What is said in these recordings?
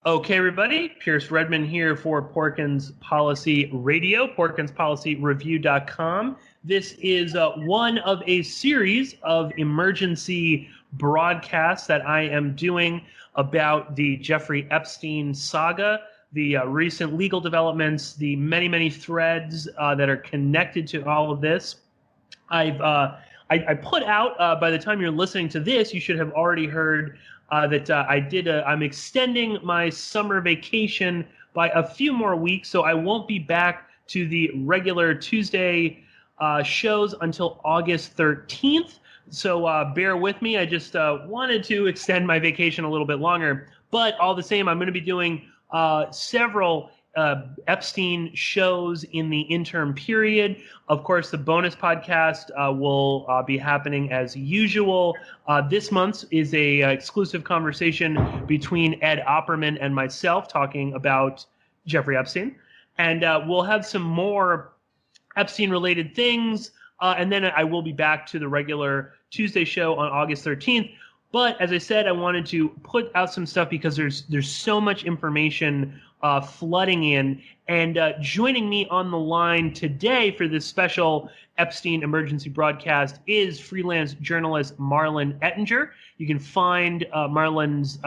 Okay, everybody. Pierce Redmond here for Porkins Policy Radio, porkinspolicyreview.com. This is one of a series of emergency broadcasts that I am doing about the Jeffrey Epstein saga, the recent legal developments, the many, many threads that are connected to all of this. I put out, by the time you're listening to this, you should have already heard that I'm extending my summer vacation by a few more weeks, so I won't be back to the regular Tuesday shows until August 13th. So bear with me. I just wanted to extend my vacation a little bit longer. But all the same, I'm going to be doing several Epstein shows in the interim period. Of course, the bonus podcast will be happening as usual. This month is a exclusive conversation between Ed Opperman and myself talking about Jeffrey Epstein. And we'll have some more Epstein-related things. And then I will be back to the regular Tuesday show on August 13th. But as I said, I wanted to put out some stuff because there's so much information flooding in. And joining me on the line today for this special Epstein emergency broadcast is freelance journalist Marlon Ettinger. You can find Marlon's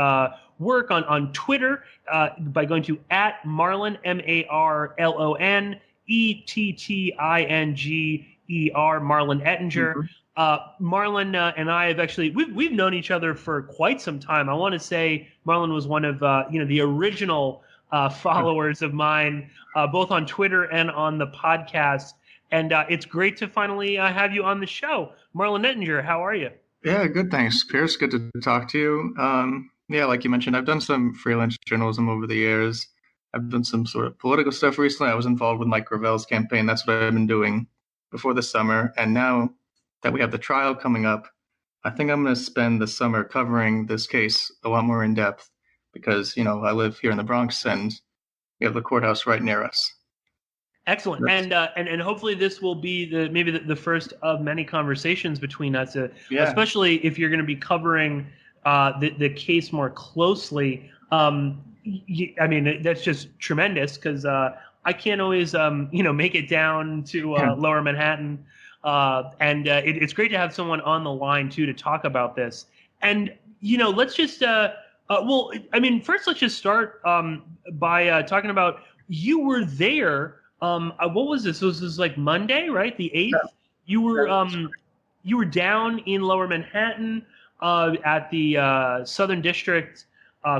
work on Twitter by going to @Marlon, MarlonEttinger, Marlon Ettinger. Mm-hmm. Marlon and I have actually we've known each other for quite some time. I want to say Marlon was one of the original followers of mine, both on Twitter and on the podcast. And it's great to finally have you on the show, Marlon Ettinger. How are you? Yeah, good. Thanks, Pierce. Good to talk to you. Yeah, like you mentioned, I've done some freelance journalism over the years. I've done some sort of political stuff recently. I was involved with Mike Gravel's campaign. That's what I've been doing before the summer. And now that we have the trial coming up, I think I'm going to spend the summer covering this case a lot more in depth because, I live here in the Bronx and we have the courthouse right near us. Excellent. And hopefully this will be the first of many conversations between us, especially if you're going to be covering the case more closely. I mean, that's just tremendous because I can't always, make it down to Lower Manhattan. And it's great to have someone on the line, too, to talk about this. And, let's just first, let's just start by talking about you were there. What was this? This was like Monday, right? The 8th. Yeah. You were down in Lower Manhattan at the Southern District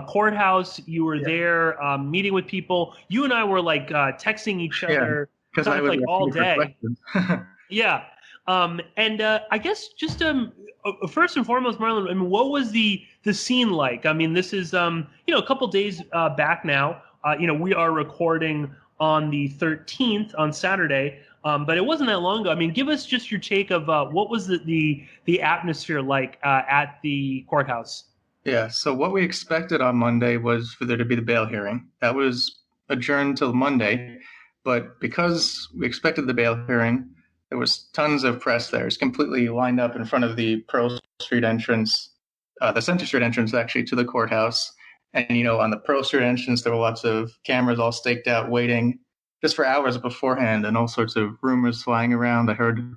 courthouse. You were there meeting with people. You and I were like texting each other like all day. Yeah. And I guess just first and foremost, Marlon, I mean, what was the scene like? I mean, this is a couple days back now. We are recording on the 13th on Saturday, but it wasn't that long ago. I mean, give us just your take of what was the atmosphere like at the courthouse? Yeah, so what we expected on Monday was for there to be the bail hearing. That was adjourned till Monday, but because we expected the bail hearing, there was tons of press there. It's completely lined up in front of the Pearl Street entrance, the Center Street entrance actually to the courthouse. And, on the Pearl Street entrance, there were lots of cameras all staked out waiting just for hours beforehand and all sorts of rumors flying around. I heard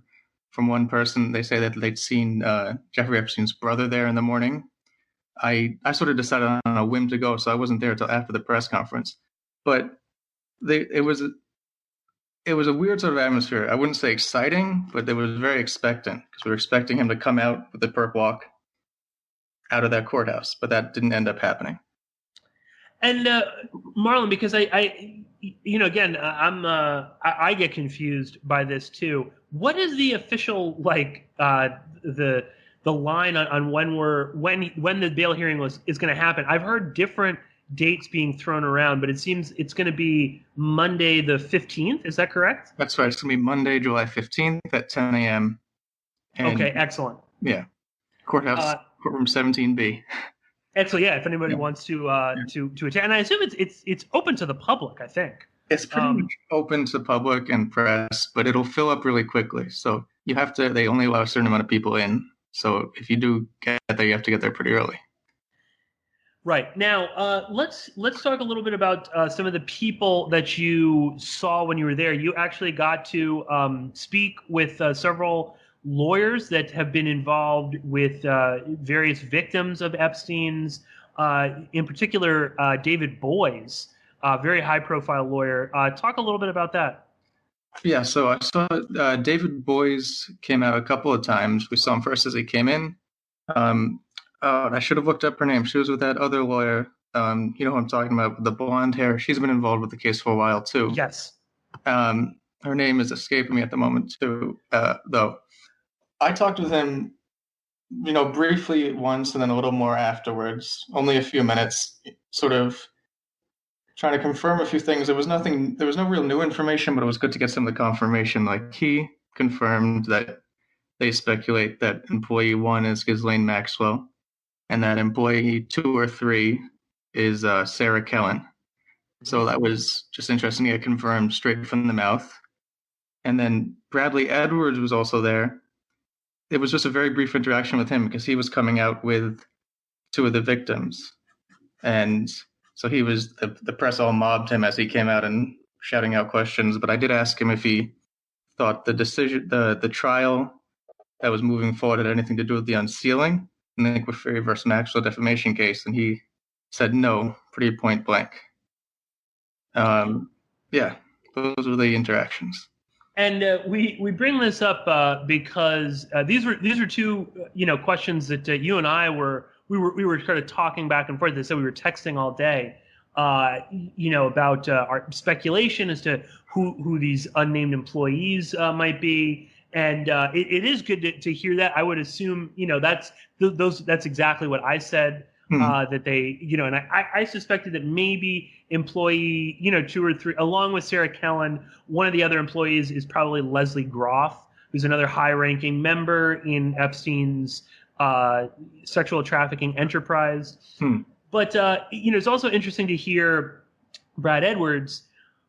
from one person, they say that they'd seen Jeffrey Epstein's brother there in the morning. I sort of decided on a whim to go, so I wasn't there until after the press conference. But it was a weird sort of atmosphere. I wouldn't say exciting, but it was very expectant because we were expecting him to come out with the perp walk out of that courthouse, but that didn't end up happening. And Marlon, because I get confused by this too. What is the official the line on when the bail hearing is going to happen? I've heard different dates being thrown around, but it seems it's going to be Monday the 15th. Is that correct? That's right. It's going to be Monday, July 15th at 10 a.m. Okay, excellent. Yeah, courthouse, courtroom 17B. Excellent. Yeah, if anybody wants to attend, and I assume it's open to the public. I think it's pretty much open to the public and press, but it'll fill up really quickly. So they only allow a certain amount of people in. So if you do get there, you have to get there pretty early. Right. Now, let's talk a little bit about some of the people that you saw when you were there. You actually got to speak with several lawyers that have been involved with various victims of Epstein's, in particular, David Boies, a very high-profile lawyer. Talk a little bit about that. Yeah, so I saw David Boies came out a couple of times. We saw him first as he came in. I should have looked up her name. She was with that other lawyer. You know who I'm talking about, with the blonde hair. She's been involved with the case for a while too. Yes. Her name is escaping me at the moment too, though. I talked with him, briefly once and then a little more afterwards, only a few minutes, sort of trying to confirm a few things. There was no real new information, but it was good to get some of the confirmation. Like, he confirmed that they speculate that employee 1 is Ghislaine Maxwell, and that employee 2 or 3 is Sarah Kellen. So that was just interesting to get confirmed straight from the mouth. And then Bradley Edwards was also there. It was just a very brief interaction with him because he was coming out with 2 of the victims. And so the press all mobbed him as he came out and shouting out questions. But I did ask him if he thought the trial that was moving forward had anything to do with the unsealing, and the Inquiry versus Maxwell defamation case, and he said no, pretty point blank. Yeah, those were the interactions. And we bring this up because these were two questions that you and I were kind of talking back and forth. They said we were texting all day, about our speculation as to who these unnamed employees might be. And it is good to hear that. I would assume that's exactly what I said. That they, and I suspected that maybe employee, 2 or 3, along with Sarah Kellen, one of the other employees is probably Leslie Groff, who's another high-ranking member in Epstein's sexual trafficking enterprise. But, it's also interesting to hear Brad Edwards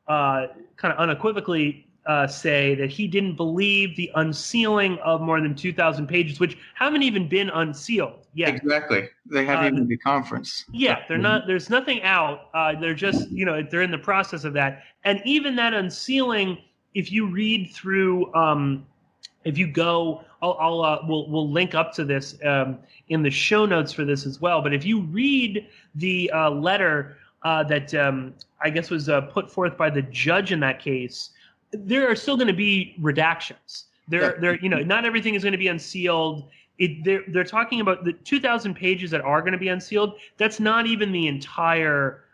kind of unequivocally say that he didn't believe the unsealing of more than 2,000 pages, which haven't even been unsealed yet. Exactly. They haven't even the conference. Yeah, they're not. There's nothing out. They're just, they're in the process of that. And even that unsealing, if you read through, if you go, we'll link up to this in the show notes for this as well. But if you read the letter that I guess was put forth by the judge in that case, there are still going to be redactions. Not everything is going to be unsealed. They're talking about the 2,000 pages that are going to be unsealed. That's not even the entire,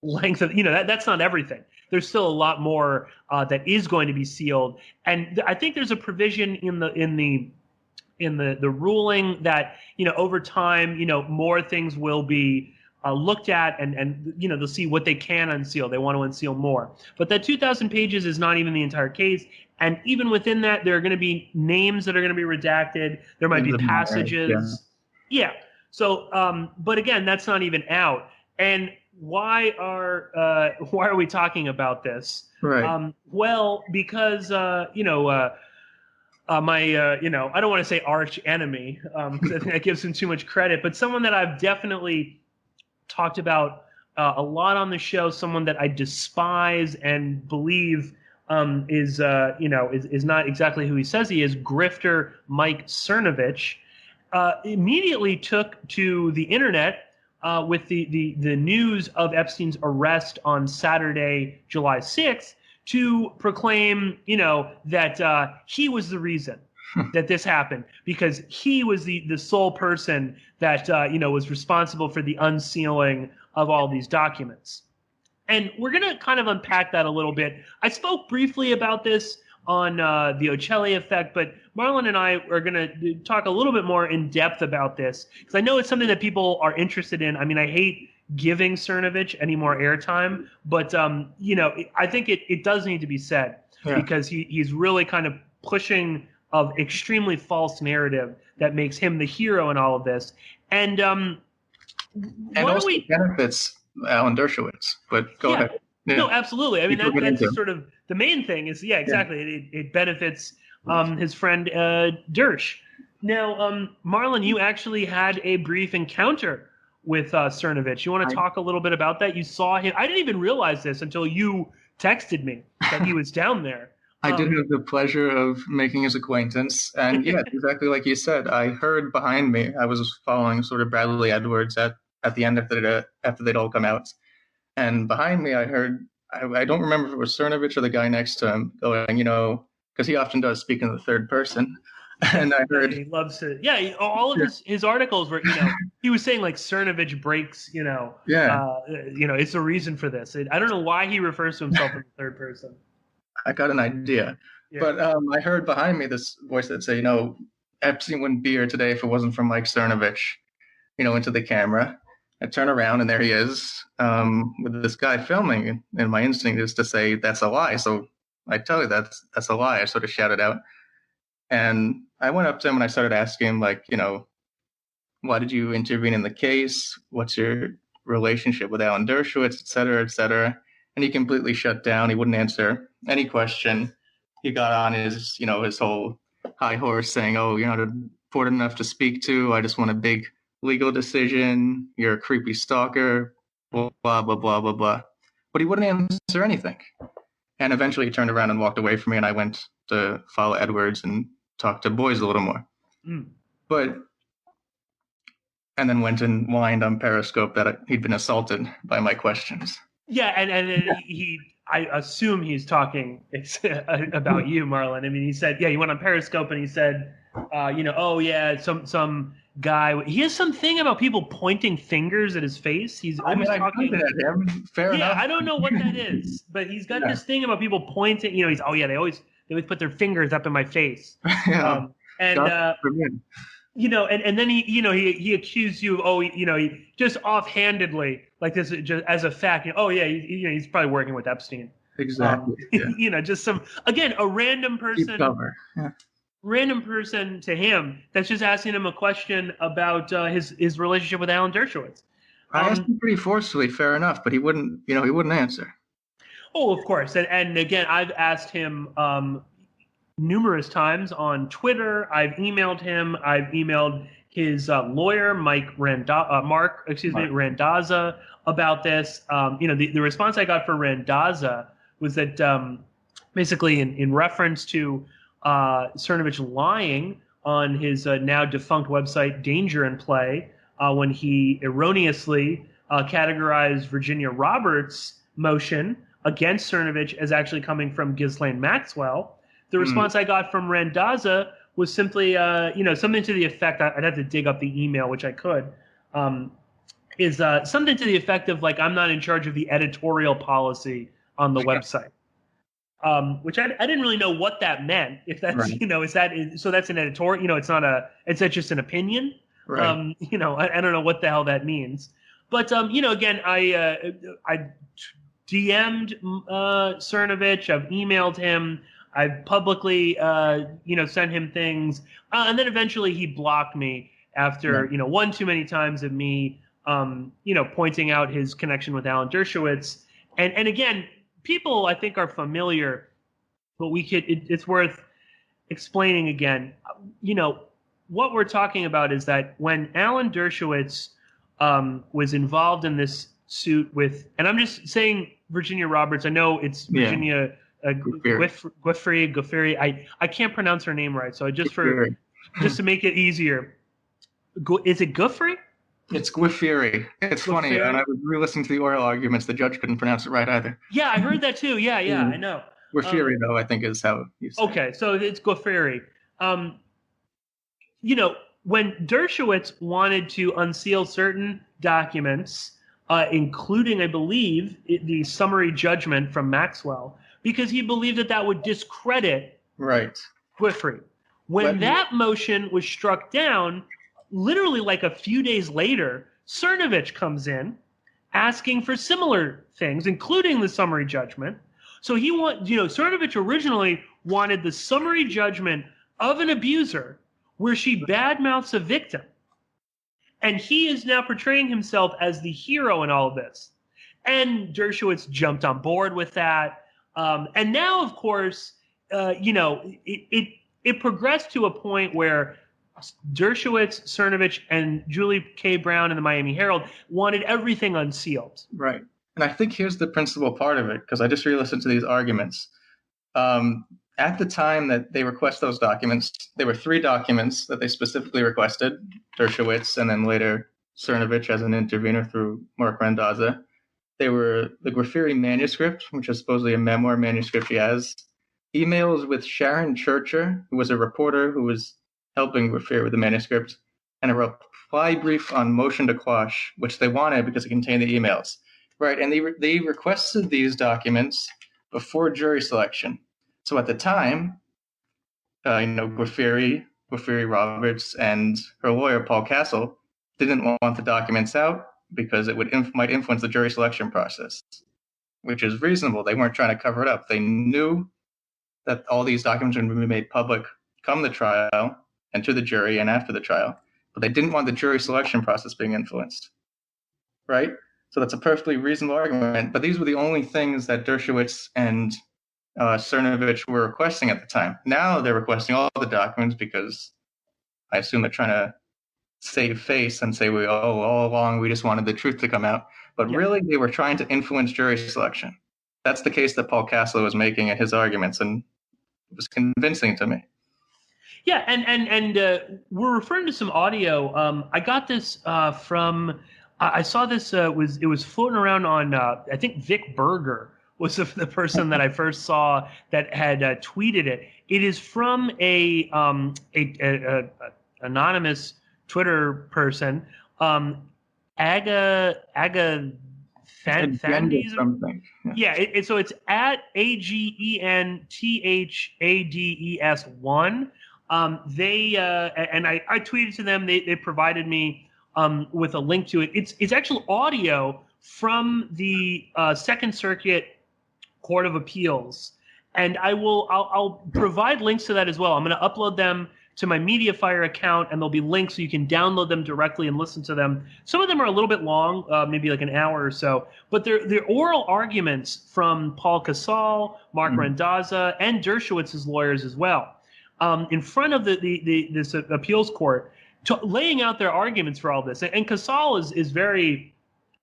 length of, that's not everything. There's still a lot more that is going to be sealed. And I think there's a provision in the ruling that, over time, more things will be looked at and they'll see what they can unseal. They want to unseal more. But that 2,000 pages is not even the entire case. And even within that, there are going to be names that are going to be redacted. There might be passages. Yeah. So, but again, that's not even out. And why are we talking about this? Right. Well, because my I don't want to say arch enemy because I think that gives him too much credit, but someone that I've definitely talked about a lot on the show, someone that I despise and believe is not exactly who he says he is, grifter Mike Cernovich, immediately took to the internet with the news of Epstein's arrest on Saturday, July 6th, to proclaim, that he was the reason that this happened, because he was the sole person that, was responsible for the unsealing of all these documents. And we're going to kind of unpack that a little bit. I spoke briefly about this on the Ocelli effect, but Marlon and I are going to talk a little bit more in depth about this, because I know it's something that people are interested in. I mean, I hate giving Cernovich any more airtime, but, I think it does need to be said, because he's really kind of pushing of extremely false narrative that makes him the hero in all of this. And also benefits Alan Dershowitz, but go ahead. Yeah. No, absolutely. I mean, that's sort of the main thing is, exactly. Yeah. It benefits his friend Dersh. Now, Marlon, you actually had a brief encounter with Cernovich. You want to talk a little bit about that? You saw him. I didn't even realize this until you texted me that he was down there. I did have the pleasure of making his acquaintance. And yeah, exactly like you said, I heard behind me, I was following sort of Bradley Edwards at the end after they'd all come out. And behind me, I heard, I don't remember if it was Cernovich or the guy next to him going, because he often does speak in the third person. And I heard he loves to. Yeah, all of his articles were, he was saying like Cernovich breaks, it's a reason for this. I don't know why he refers to himself in the third person. I got an idea, but I heard behind me this voice that said, Epstein wouldn't be here today if it wasn't for Mike Cernovich, into the camera. I turn around and there he is with this guy filming, and my instinct is to say that's a lie. So I tell you that's a lie. I sort of shouted out. And I went up to him and I started asking him, like, why did you intervene in the case? What's your relationship with Alan Dershowitz, et cetera, et cetera? And he completely shut down. He wouldn't answer any question. He got on his, his whole high horse saying, oh, you're not important enough to speak to. I just want a big legal decision. You're a creepy stalker, blah, blah, blah, blah, blah, blah. But he wouldn't answer anything. And eventually he turned around and walked away from me, and I went to follow Edwards and talk to Boise a little more. And then went and whined on Periscope that he'd been assaulted by my questions. Yeah, and I assume he's talking about you, Marlon. I mean, he said, he went on Periscope and he said, some guy. He has something about people pointing fingers at his face. He's always talking at him. Fair enough. I don't know what that is, but he's got this thing about people pointing. He's they always put their fingers up in my face. And then he accused you of he just offhandedly, like this just as a fact. He's probably working with Epstein. Exactly. Just some a random person. Random person to him that's just asking him a question about his relationship with Alan Dershowitz. I asked him pretty forcefully, fair enough, but he wouldn't answer. Oh, of course. And again, I've asked him numerous times on Twitter. I've emailed him. I've emailed his lawyer, Mark Randazza, about this. The response I got for Randazza was that basically in reference to Cernovich lying on his now defunct website, Danger and Play, when he erroneously categorized Virginia Roberts' motion against Cernovich as actually coming from Ghislaine Maxwell. The response I got from Randazza was simply, something to the effect, I'd have to dig up the email, which I could, is something to the effect of, like, I'm not in charge of the editorial policy on the website. Which I didn't really know what that meant. If that's, right. So that's an editorial, it's just an opinion. Right. I don't know what the hell that means. But, again, I DM'd Cernovich. I've emailed him. I've publicly, sent him things. And then eventually he blocked me after, one too many times of me, pointing out his connection with Alan Dershowitz. And again, people, I think, are familiar, but it's worth explaining again. What we're talking about is that when Alan Dershowitz was involved in this suit with, and I'm just saying Virginia Roberts, I know it's Virginia Giuffre. I can't pronounce her name right, so just to make it easier, is it Giuffre? It's Giuffre. It's funny, and I was re-listening to the oral arguments. The judge couldn't pronounce it right either. Yeah, I heard that too. Yeah, I know. Giuffre, though, I think is how you say it. Okay, so it's Giuffre. When Dershowitz wanted to unseal certain documents, including, I believe, the summary judgment from Maxwell, because he believed that would discredit Giuffre. When that motion was struck down, literally like a few days later, Cernovich comes in asking for similar things, including the summary judgment. So Cernovich originally wanted the summary judgment of an abuser where she badmouths a victim. And he is now portraying himself as the hero in all of this. And Dershowitz jumped on board with that. And now, of course, it progressed to a point where Dershowitz, Cernovich, and Julie K. Brown in the Miami Herald wanted everything unsealed. Right. And I think here's the principal part of it, because I just re-listened to these arguments. At the time that they request those documents, there were 3 documents that they specifically requested, Dershowitz and then later Cernovich as an intervener through Mark Randazza. They were the Graffieri manuscript, which is supposedly a memoir manuscript she has, emails with Sharon Churcher, who was a reporter who was helping Graffieri with the manuscript, and a reply brief on motion to quash, which they wanted because it contained the emails. Right, and they requested these documents before jury selection. So at the time, Graffieri Roberts, and her lawyer, Paul Castle, didn't want the documents out because it might influence the jury selection process, which is reasonable. They weren't trying to cover it up. They knew that all these documents were going to be made public come the trial and to the jury and after the trial, but they didn't want the jury selection process being influenced, right? So that's a perfectly reasonable argument, but these were the only things that Dershowitz and Cernovich were requesting at the time. Now they're requesting all the documents because I assume they're trying to save face and say, all along we just wanted the truth to come out. But really, they were trying to influence jury selection. That's the case that Paul Castle was making in his arguments, and it was convincing to me. Yeah, and we're referring to some audio. I got this from. I saw this. It was floating around on. I think Vic Berger was the person that I first saw that had tweeted it. It is from a anonymous Twitter person, Aga Fandes. Something. Yeah, so it's at AGENTHADES1. They and I tweeted to them. They provided me with a link to it. It's actual audio from the Second Circuit Court of Appeals, and I'll provide links to that as well. I'm going to upload them to my MediaFire account, and there'll be links so you can download them directly and listen to them. Some of them are a little bit long, maybe like an hour or so, but they're oral arguments from Paul Casal, Mark Randazza, and Dershowitz's lawyers as well, in front of this appeals court, laying out their arguments for all this. And Casal is very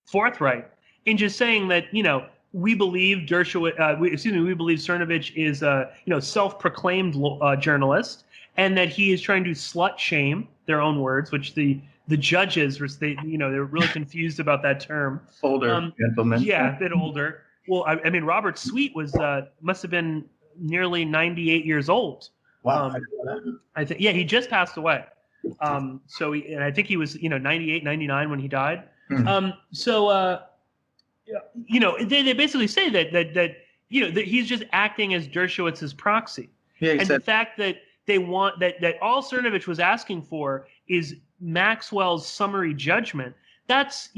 forthright in just saying that, we believe we believe Cernovich is a self-proclaimed journalist, and that he is trying to slut shame, their own words, which the judges they're really confused about that term. Older gentleman. Yeah, a bit older. Well, I mean, Robert Sweet was must have been nearly 98 years old. Wow. I think he just passed away. So and I think he was 98, 99 when he died. They basically say that he's just acting as Dershowitz's proxy. Yeah, the fact that they want that all Cernovich was asking for is Maxwell's summary judgment. That's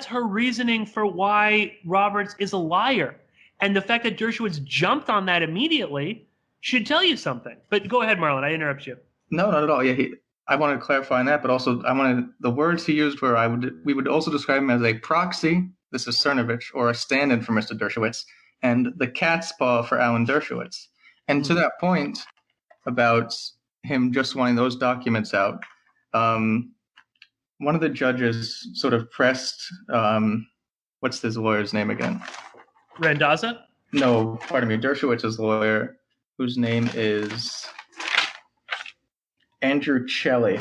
her reasoning for why Roberts is a liar. And the fact that Dershowitz jumped on that immediately should tell you something. But go ahead, Marlon. I interrupt you. No, not at all. Yeah, I wanted to clarify on that, but also the words he used were we would also describe him as a proxy. This is Cernovich, or a stand-in for Mr. Dershowitz, and the cat's paw for Alan Dershowitz. And to that point about him just wanting those documents out, one of the judges sort of pressed, what's his lawyer's name again? Randazza? No, pardon me, Dershowitz's lawyer, whose name is Andrew Shelley.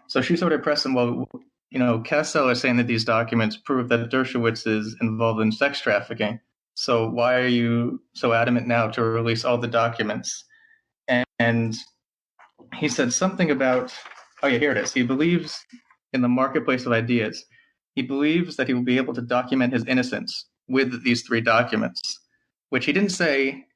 So she sort of pressed him, Castle is saying that these documents prove that Dershowitz is involved in sex trafficking. So why are you so adamant now to release all the documents? And he said something about, here it is. He believes in the marketplace of ideas. He believes that he will be able to document his innocence with these 3 documents, which he didn't say.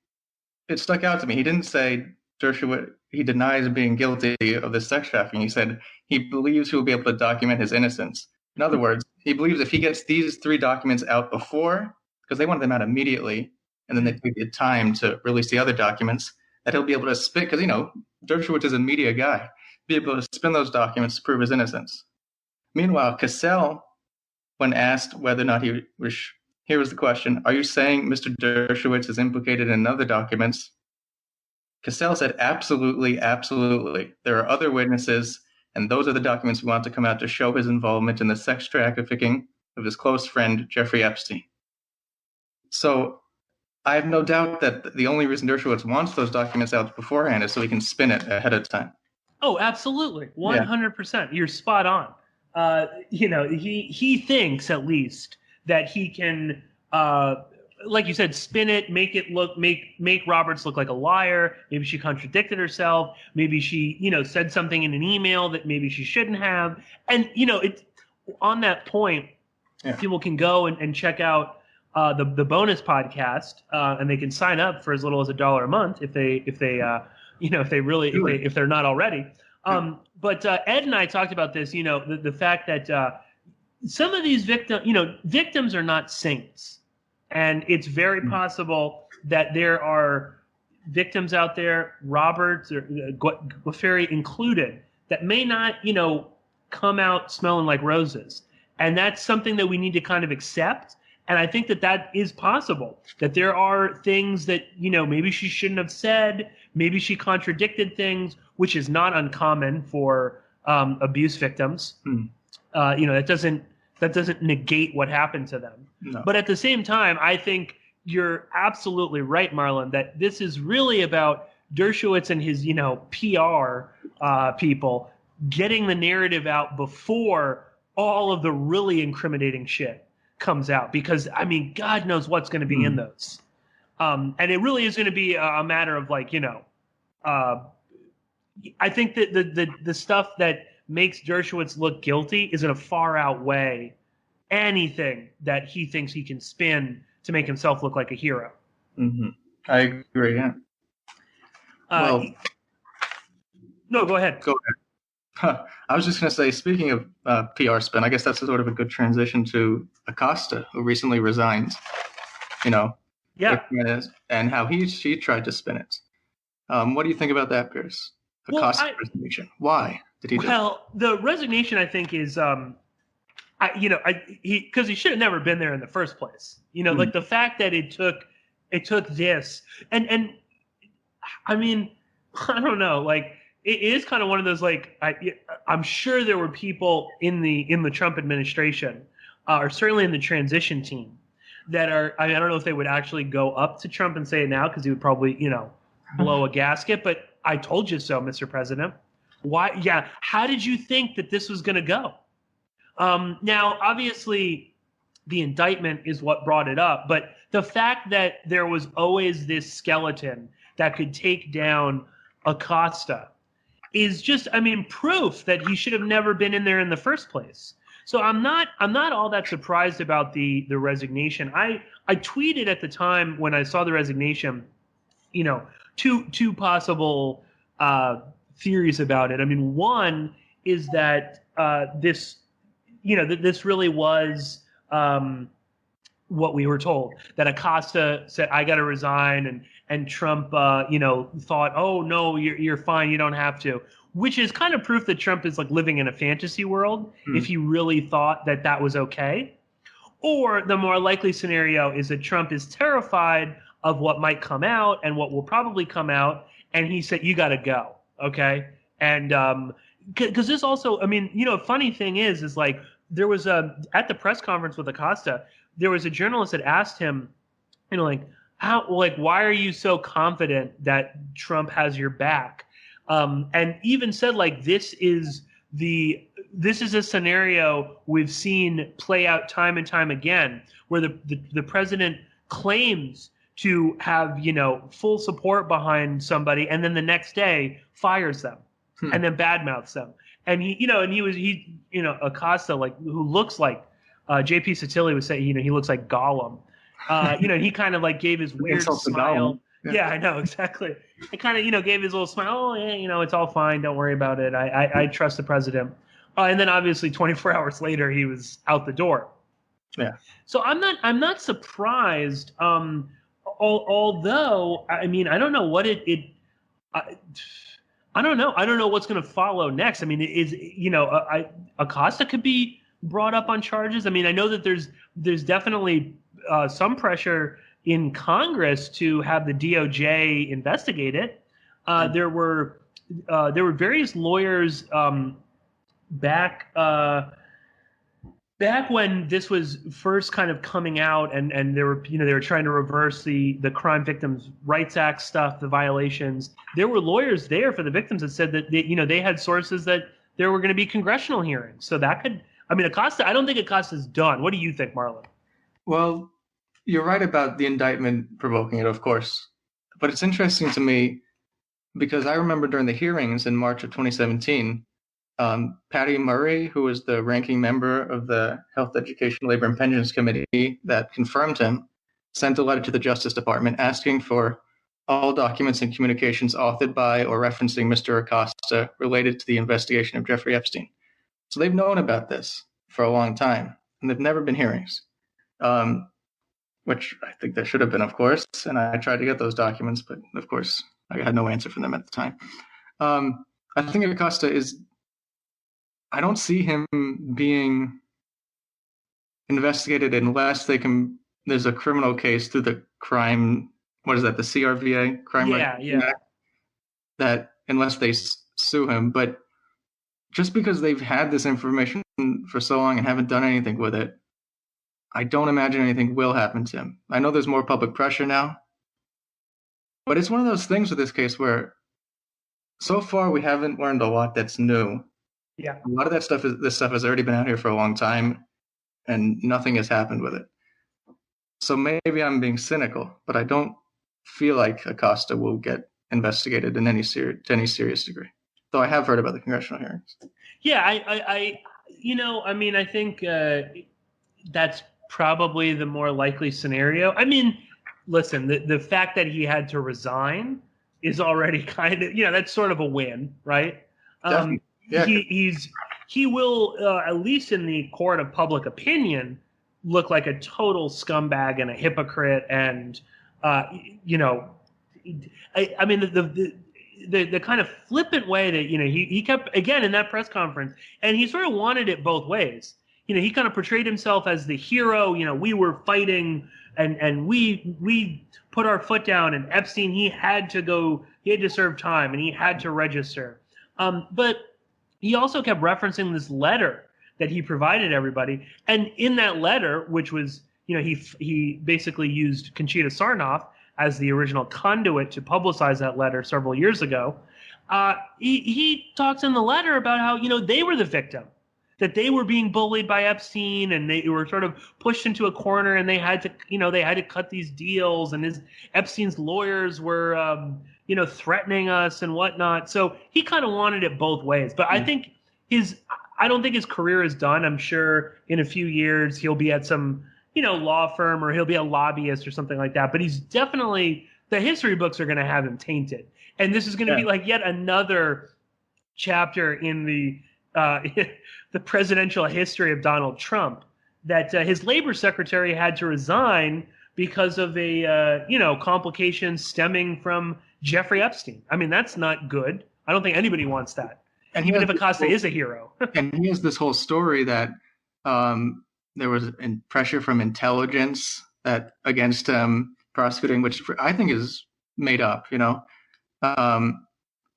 It stuck out to me. He didn't say Dershowitz, he denies being guilty of the sex trafficking. He said he believes he will be able to document his innocence. In other words, he believes if he gets these 3 documents out before, because they want them out immediately, and then they take the time to release the other documents, that he'll be able to spin, because, Dershowitz is a media guy, be able to spin those documents to prove his innocence. Meanwhile, Cassell, when asked whether or not here was the question, are you saying Mr. Dershowitz is implicated in other documents? Castell said, absolutely, absolutely. There are other witnesses, and those are the documents we want to come out to show his involvement in the sex trafficking of his close friend, Jeffrey Epstein. So I have no doubt that the only reason Dershowitz wants those documents out beforehand is so he can spin it ahead of time. Oh, absolutely. 100%. You're spot on. He thinks at least that he can, like you said, spin it, make Roberts look like a liar. Maybe she contradicted herself. Maybe she, said something in an email that maybe she shouldn't have. And, it's on that point, people can go and check out the bonus podcast, and they can sign up for as little as $1 a month if they're not already. But Ed and I talked about this, the fact that some of these victims are not saints. And it's very possible that there are victims out there, Roberts or Guafferi included, that may not, come out smelling like roses. And that's something that we need to kind of accept. And I think that is possible, that there are things that, maybe she shouldn't have said, maybe she contradicted things, which is not uncommon for abuse victims. That doesn't negate what happened to them. No. But at the same time, I think you're absolutely right, Marlon, that this is really about Dershowitz and his, PR people getting the narrative out before all of the really incriminating shit comes out. Because, God knows what's going to be in those. And it really is going to be a matter of I think that the stuff that makes Dershowitz look guilty is going to far outweigh anything that he thinks he can spin to make himself look like a hero. Mm-hmm. I agree. Yeah. No, go ahead. I was just going to say, speaking of PR spin, I guess that's sort of a good transition to Acosta, who recently resigned. Yeah, and how he tried to spin it. What do you think about that, Pierce? Acosta's resignation. Why did he do it? Well, the resignation, I think, is because he should have never been there in the first place. Like the fact that it took this, and I don't know, like it is kind of one of those, like I'm sure there were people in the Trump administration, or certainly in the transition team, that are, I don't know if they would actually go up to Trump and say it now, because he would probably blow a gasket, but I told you so, Mr. President. Why? Yeah. How did you think that this was going to go? Now, obviously, the indictment is what brought it up, but the fact that there was always this skeleton that could take down Acosta is just, proof that he should have never been in there in the first place. So I'm not all that surprised about the resignation. I tweeted at the time when I saw the resignation, two possible theories about it. One is that this really was what we were told, that Acosta said, I got to resign, and Trump, thought, oh no, you're fine, you don't have to, which is kind of proof that Trump is like living in a fantasy world if he really thought that was okay. Or the more likely scenario is that Trump is terrified of what might come out and what will probably come out, and he said, you got to go, okay? And because this also, funny thing is like, there was at the press conference with Acosta, there was a journalist that asked him, why are you so confident that Trump has your back? And even said, like, this is a scenario we've seen play out time and time again, where the president claims to have, full support behind somebody, and then the next day fires them and then badmouths them. And Acosta, like, who looks like J.P. Satilli would say, he looks like Gollum. He kind of like gave his weird smile. Yeah, I know, exactly. It kind of, gave his little smile. Oh, yeah, it's all fine. Don't worry about it. I trust the president. And then obviously 24 hours later, he was out the door. Yeah. So I'm not surprised. Although, I don't know what I don't know. I don't know what's going to follow next. Acosta could be brought up on charges. I know that there's definitely some pressure in Congress to have the DOJ investigate it. There were various lawyers back when this was first kind of coming out, and they were trying to reverse the Crime Victims' Rights Act stuff, the violations. There were lawyers there for the victims that said that they had sources that there were going to be congressional hearings. So that could, Acosta. I don't think Acosta's done. What do you think, Marlon? Well, you're right about the indictment provoking it, of course. But it's interesting to me because I remember during the hearings in March of 2017, Patty Murray, who was the ranking member of the Health, Education, Labor, and Pensions Committee that confirmed him, sent a letter to the Justice Department asking for all documents and communications authored by or referencing Mr. Acosta related to the investigation of Jeffrey Epstein. So they've known about this for a long time, and there've never been hearings, which I think there should have been, of course. And I tried to get those documents, but of course, I had no answer from them at the time. I think Acosta I don't see him being investigated unless there's a criminal case through the crime, what is that, the CRVA? Crime Recognition Act, that unless they sue him. But just because they've had this information for so long and haven't done anything with it, I don't imagine anything will happen to him. I know there's more public pressure now, but it's one of those things with this case where so far we haven't learned a lot that's new. Yeah. A lot of this stuff has already been out here for a long time, and nothing has happened with it. So maybe I'm being cynical, but I don't feel like Acosta will get investigated in any serious degree. Though I have heard about the congressional hearings. Yeah, I think that's probably the more likely scenario. Listen, the fact that he had to resign is already kind of, that's sort of a win, right? Yeah. He will, at least in the court of public opinion, look like a total scumbag and a hypocrite, and the kind of flippant way that he kept, again, in that press conference, and he sort of wanted it both ways. He kind of portrayed himself as the hero. We were fighting, and we put our foot down, and Epstein, he had to serve time, and he had to register. But he also kept referencing this letter that he provided everybody. And in that letter, which was, he basically used Conchita Sarnoff as the original conduit to publicize that letter several years ago. He talks in the letter about how, they were the victim, that they were being bullied by Epstein, and they were sort of pushed into a corner, and they had to cut these deals, and Epstein's lawyers were, threatening us and whatnot. So he kind of wanted it both ways. But I don't think his career is done. I'm sure in a few years he'll be at some, law firm, or he'll be a lobbyist or something like that. But he's definitely, the history books are going to have him tainted. And this is going to be like yet another chapter in the the presidential history of Donald Trump, that his labor secretary had to resign because of a complication stemming from Jeffrey Epstein. That's not good. I don't think anybody wants that. And even if Acosta is a hero. And he has this whole story that there was pressure from intelligence against him prosecuting, which I think is made up.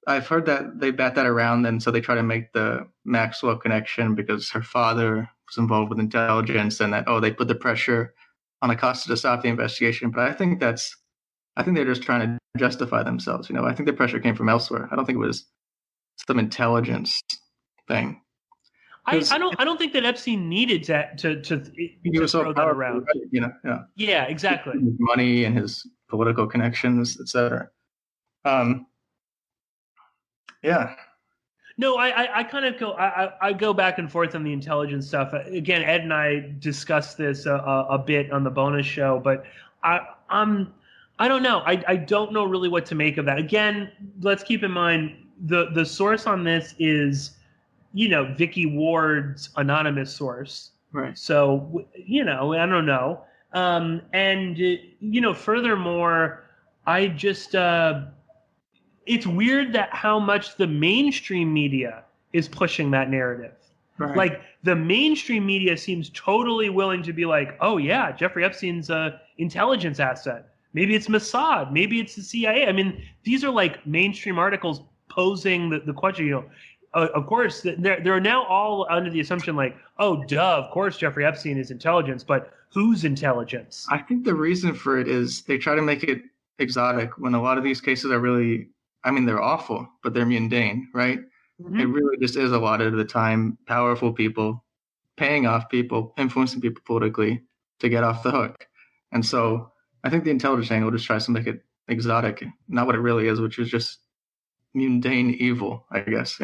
I've heard that they bat that around, and so they try to make the Maxwell connection because her father was involved with intelligence, and that they put the pressure on Acosta to stop the investigation. But I think they're just trying to justify themselves. I think the pressure came from elsewhere. I don't think it was some intelligence thing. I don't think that Epstein needed to throw that around. Right? Yeah, exactly. His money and his political connections, etc. Yeah. No, I kind of go back and forth on the intelligence stuff. Again, Ed and I discussed this a bit on the bonus show, but I don't know. I don't know really what to make of that. Again, let's keep in mind the source on this is, Vicky Ward's anonymous source. Right. So, I don't know. And furthermore, I just it's weird that how much the mainstream media is pushing that narrative. Right. Like, the mainstream media seems totally willing to be like, oh yeah, Jeffrey Epstein's a intelligence asset. maybe it's Mossad, maybe it's the CIA. I mean, these are like mainstream articles posing the question. Of course, they're now all under the assumption like, oh, duh, of course Jeffrey Epstein is intelligence, but whose intelligence? I think the reason for it is they try to make it exotic when a lot of these cases are really, I mean, they're awful, but they're mundane, right? Mm-hmm. It really just is a lot of the time powerful people paying off people, influencing people politically to get off the hook. And so I think the intelligence angle just tries to make it exotic, not what it really is, which is just mundane evil, I guess,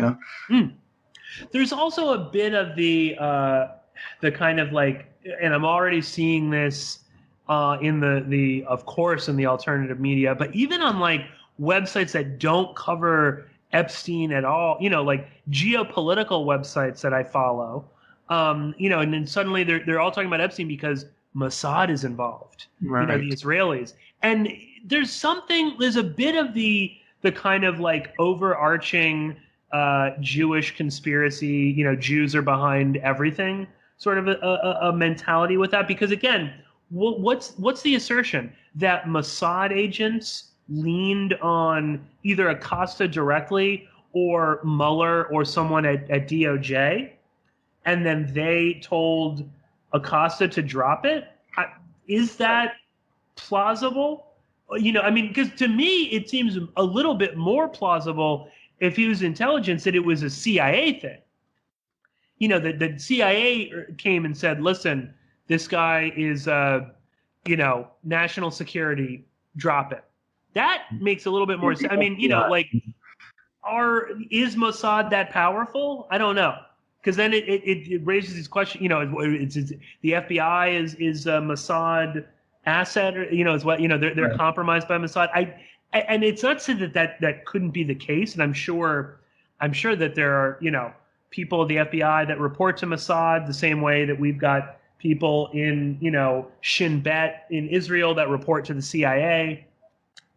There's also a bit of the kind of like, and I'm already seeing this in the of course in the alternative media, but even on like websites that don't cover Epstein at all, like geopolitical websites that I follow, and then suddenly they're all talking about Epstein because Mossad is involved, right. the Israelis, and there's a bit of the kind of like overarching Jewish conspiracy, Jews are behind everything, sort of a mentality with that. Because again, what's the assertion that Mossad agents leaned on either Acosta directly or Mueller or someone at DOJ, and then they told Acosta to drop it? Is that plausible? I mean, because to me, it seems a little bit more plausible if he was intelligence that it was a CIA thing. The CIA came and said, listen, this guy is, national security, drop it. That makes a little bit more sense. I mean, is Mossad that powerful? I don't know. Because then it raises these questions, it's the FBI is a Mossad asset, or, is what, they're right. Compromised by Mossad. And it's not said that couldn't be the case. And I'm sure that there are, people of the FBI that report to Mossad the same way that we've got people in, Shin Bet in Israel that report to the CIA.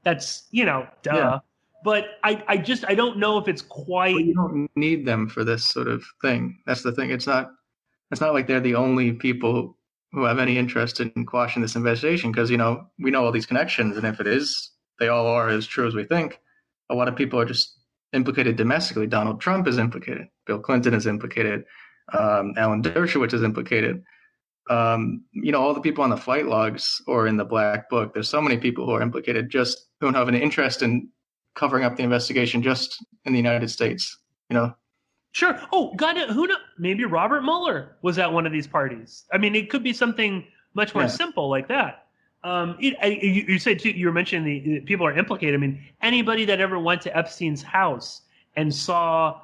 That's, duh. Yeah. But I don't know if it's quite. But you don't need them for this sort of thing. That's the thing. It's not like they're the only people who have any interest in quashing this investigation, because, we know all these connections. And if it is, they all are as true as we think. A lot of people are just implicated domestically. Donald Trump is implicated. Bill Clinton is implicated. Alan Dershowitz is implicated. All the people on the flight logs or in the black book, there's so many people who are implicated just who don't have an interest in covering up the investigation just in the United States, Sure. Oh, God, who knows? Maybe Robert Mueller was at one of these parties. I mean, it could be something much more simple like that. You said, too, you were mentioning the people are implicated. I mean, anybody that ever went to Epstein's house and saw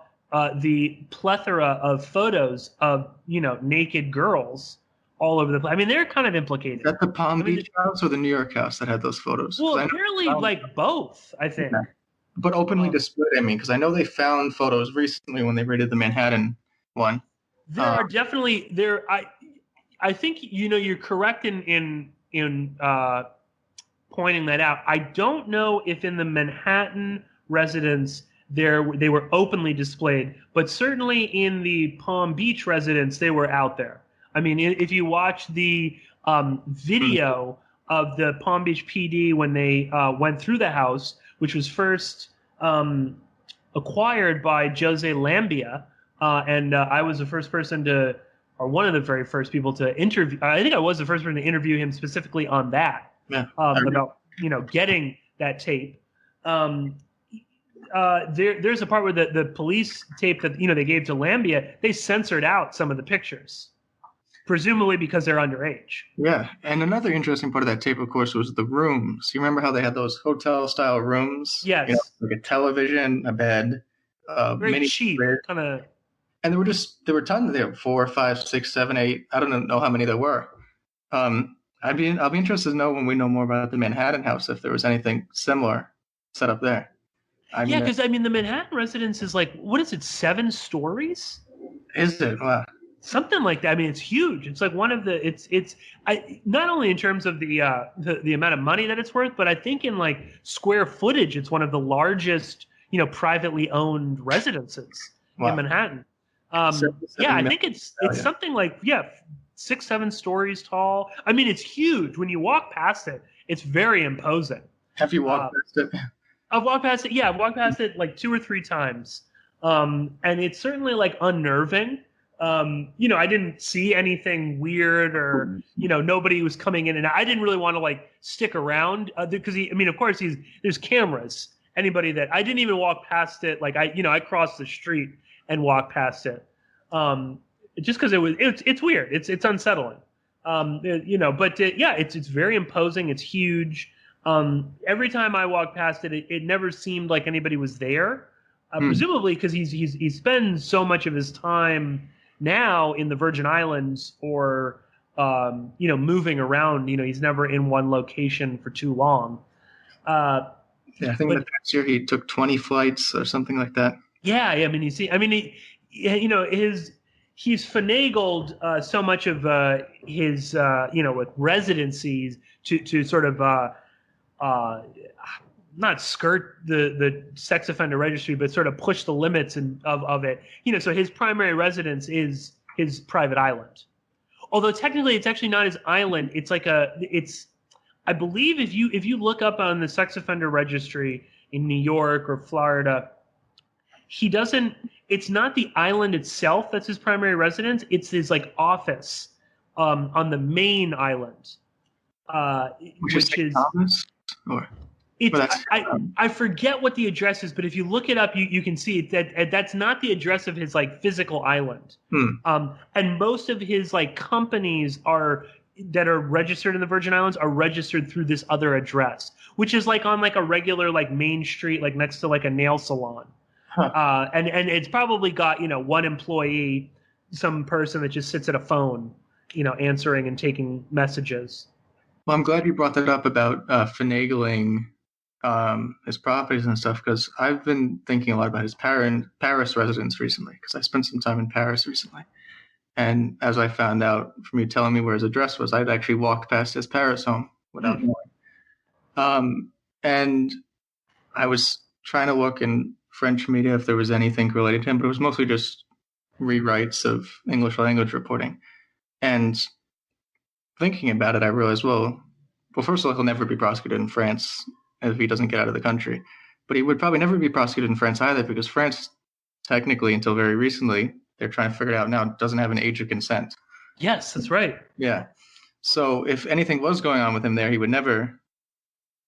the plethora of photos of, naked girls all over the place. I mean, they're kind of implicated. Is that the Palm Beach house or the New York house that had those photos? Well, apparently, both, I think. Yeah. But openly displayed, because I know they found photos recently when they raided the Manhattan one. There are definitely there. I think you're correct in pointing that out. I don't know if in the Manhattan residence they were openly displayed, but certainly in the Palm Beach residence they were out there. I mean, if you watch the video of the Palm Beach PD when they went through the house, which was first acquired by Jose Lambia, and I was the first person or one of the very first people to interview. I think I was the first person to interview him specifically on that, about getting that tape. There's a part where the police tape that they gave to Lambia, they censored out some of the pictures, presumably because they're underage. Yeah, and another interesting part of that tape, of course, was the rooms. You remember how they had those hotel-style rooms? Yes. Like a television, a bed, very mini cheap, kind of. And there were tons. There were 4, 5, 6, 7, 8. I don't know how many there were. I'll be interested to know when we know more about the Manhattan house if there was anything similar set up there. Because the Manhattan residence is like, what is it, 7 stories? Is it? Wow. Something like that. I mean, it's huge. It's like one of the. It's not only in terms of the amount of money that it's worth, but I think in like square footage, it's one of the largest privately owned residences in Manhattan. I think it's something like 6, 7 stories tall. I mean, it's huge when you walk past it. It's very imposing. Have you walked past it? I've walked past it. Yeah, I've walked past it like 2 or 3 times. And it's certainly like unnerving. I didn't see anything weird or, nobody was coming in and I didn't really want to like stick around because of course there's cameras. Anybody that I didn't even walk past it. Like I crossed the street and walked past it. Just because it's weird. It's unsettling. It's very imposing. It's huge. Every time I walked past it, it never seemed like anybody was there. Presumably because he spends so much of his time now in the Virgin Islands or moving around. He's never in one location for too long. I think the past year he took 20 flights or something like that. Yeah. He's finagled so much of his with residencies to sort of not skirt the sex offender registry, but sort of push the limits of it. So his primary residence is his private island. Although technically it's actually not his island. It's like I believe if you look up on the sex offender registry in New York or Florida, it's not the island itself that's his primary residence. It's his like office on the main island. Which is Thomas? I forget what the address is, but if you look it up, you can see that's not the address of his like physical island. And most of his like companies that are registered in the Virgin Islands are registered through this other address, which is like on like a regular like main street, like next to like a nail salon. And it's probably got one employee, some person that just sits at a phone, answering and taking messages. Well, I'm glad you brought that up about finagling his properties and stuff, because I've been thinking a lot about his Paris residence recently, because I spent some time in Paris recently. And as I found out from you telling me where his address was, I'd actually walked past his Paris home without knowing. And I was trying to look in French media if there was anything related to him, but it was mostly just rewrites of English language reporting. And thinking about it, I realized, well, first of all, he'll never be prosecuted in France if he doesn't get out of the country. But he would probably never be prosecuted in France either, because France, technically, until very recently, they're trying to figure it out now, doesn't have an age of consent. Yes, that's right. Yeah. So if anything was going on with him there, he would never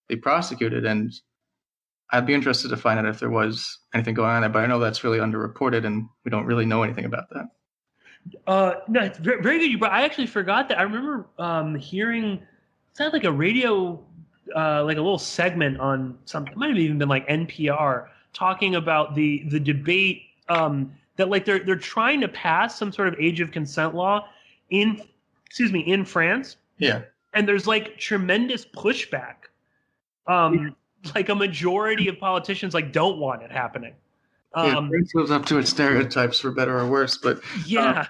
be prosecuted. And I'd be interested to find out if there was anything going on there. But I know that's really underreported, and we don't really know anything about that. No, it's very, very good. I actually forgot that. I remember hearing, it's not like a radio, like a little segment on something. It might have even been like NPR talking about the debate that like they're trying to pass some sort of age of consent law in France. Yeah. And there's like tremendous pushback. Like a majority of politicians like don't want it happening. France lives up to its stereotypes for better or worse, but yeah.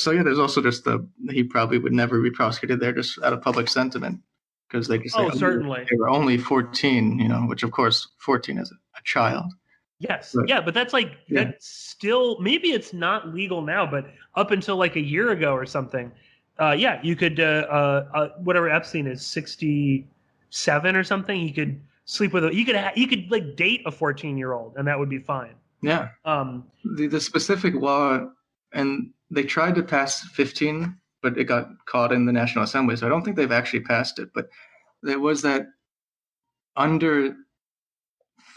There's also just he probably would never be prosecuted there just out of public sentiment, because they just say, certainly they were only 14, which of course 14 is a child. Yes, but that's like that's still, maybe it's not legal now, but up until like a year ago or something, you could whatever Epstein is, 67 or something, he could sleep with he could like date a 14-year-old and that would be fine. Yeah. The specific law, and they tried to pass 15, but it got caught in the National Assembly, so I don't think they've actually passed it. But there was that under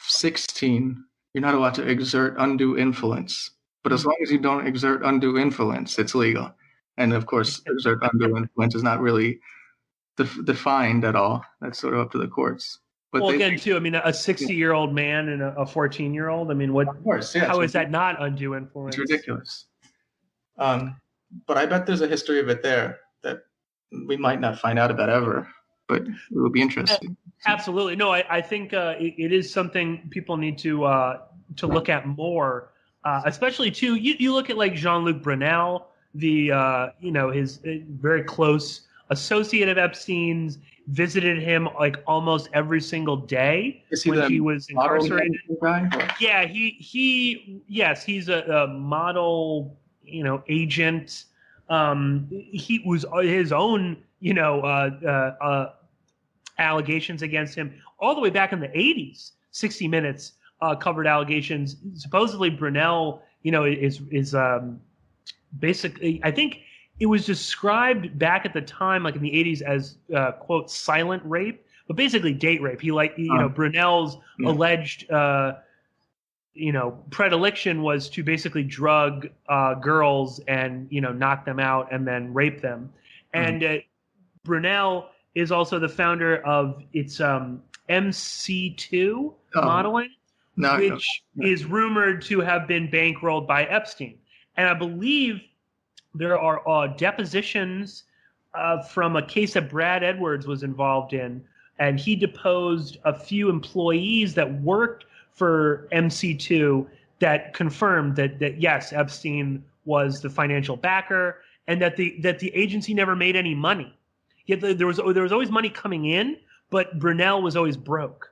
16, you're not allowed to exert undue influence. But as long as you don't exert undue influence, it's legal. And of course, exert undue influence is not really defined at all. That's sort of up to the courts. But again, too, I mean, a 60-year-old man and a 14-year-old, I mean, what? Of course, yeah. How is that not undue influence? It's ridiculous. But I bet there's a history of it there that we might not find out about ever, but it would be interesting. Absolutely. No, I think it is something people need to look at more, especially, too, you look at, like, Jean-Luc Brunel, his very close associate of Epstein's, visited him like almost every single day when he was incarcerated. Yeah, he's a model, agent. He was his own, allegations against him all the way back in the 80s. 60 Minutes covered allegations. Supposedly Brunel, is basically, I think it was described back at the time, like in the 80s, as quote silent rape, but basically date rape. Brunel's alleged predilection was to basically drug girls and knock them out and then rape them. And Brunel is also the founder of its MC2 modeling, which is rumored to have been bankrolled by Epstein. And I believe there are depositions from a case that Brad Edwards was involved in, and he deposed a few employees that worked for MC2 that confirmed that yes, Epstein was the financial backer, and that the agency never made any money. Yet there was always money coming in, but Brunel was always broke.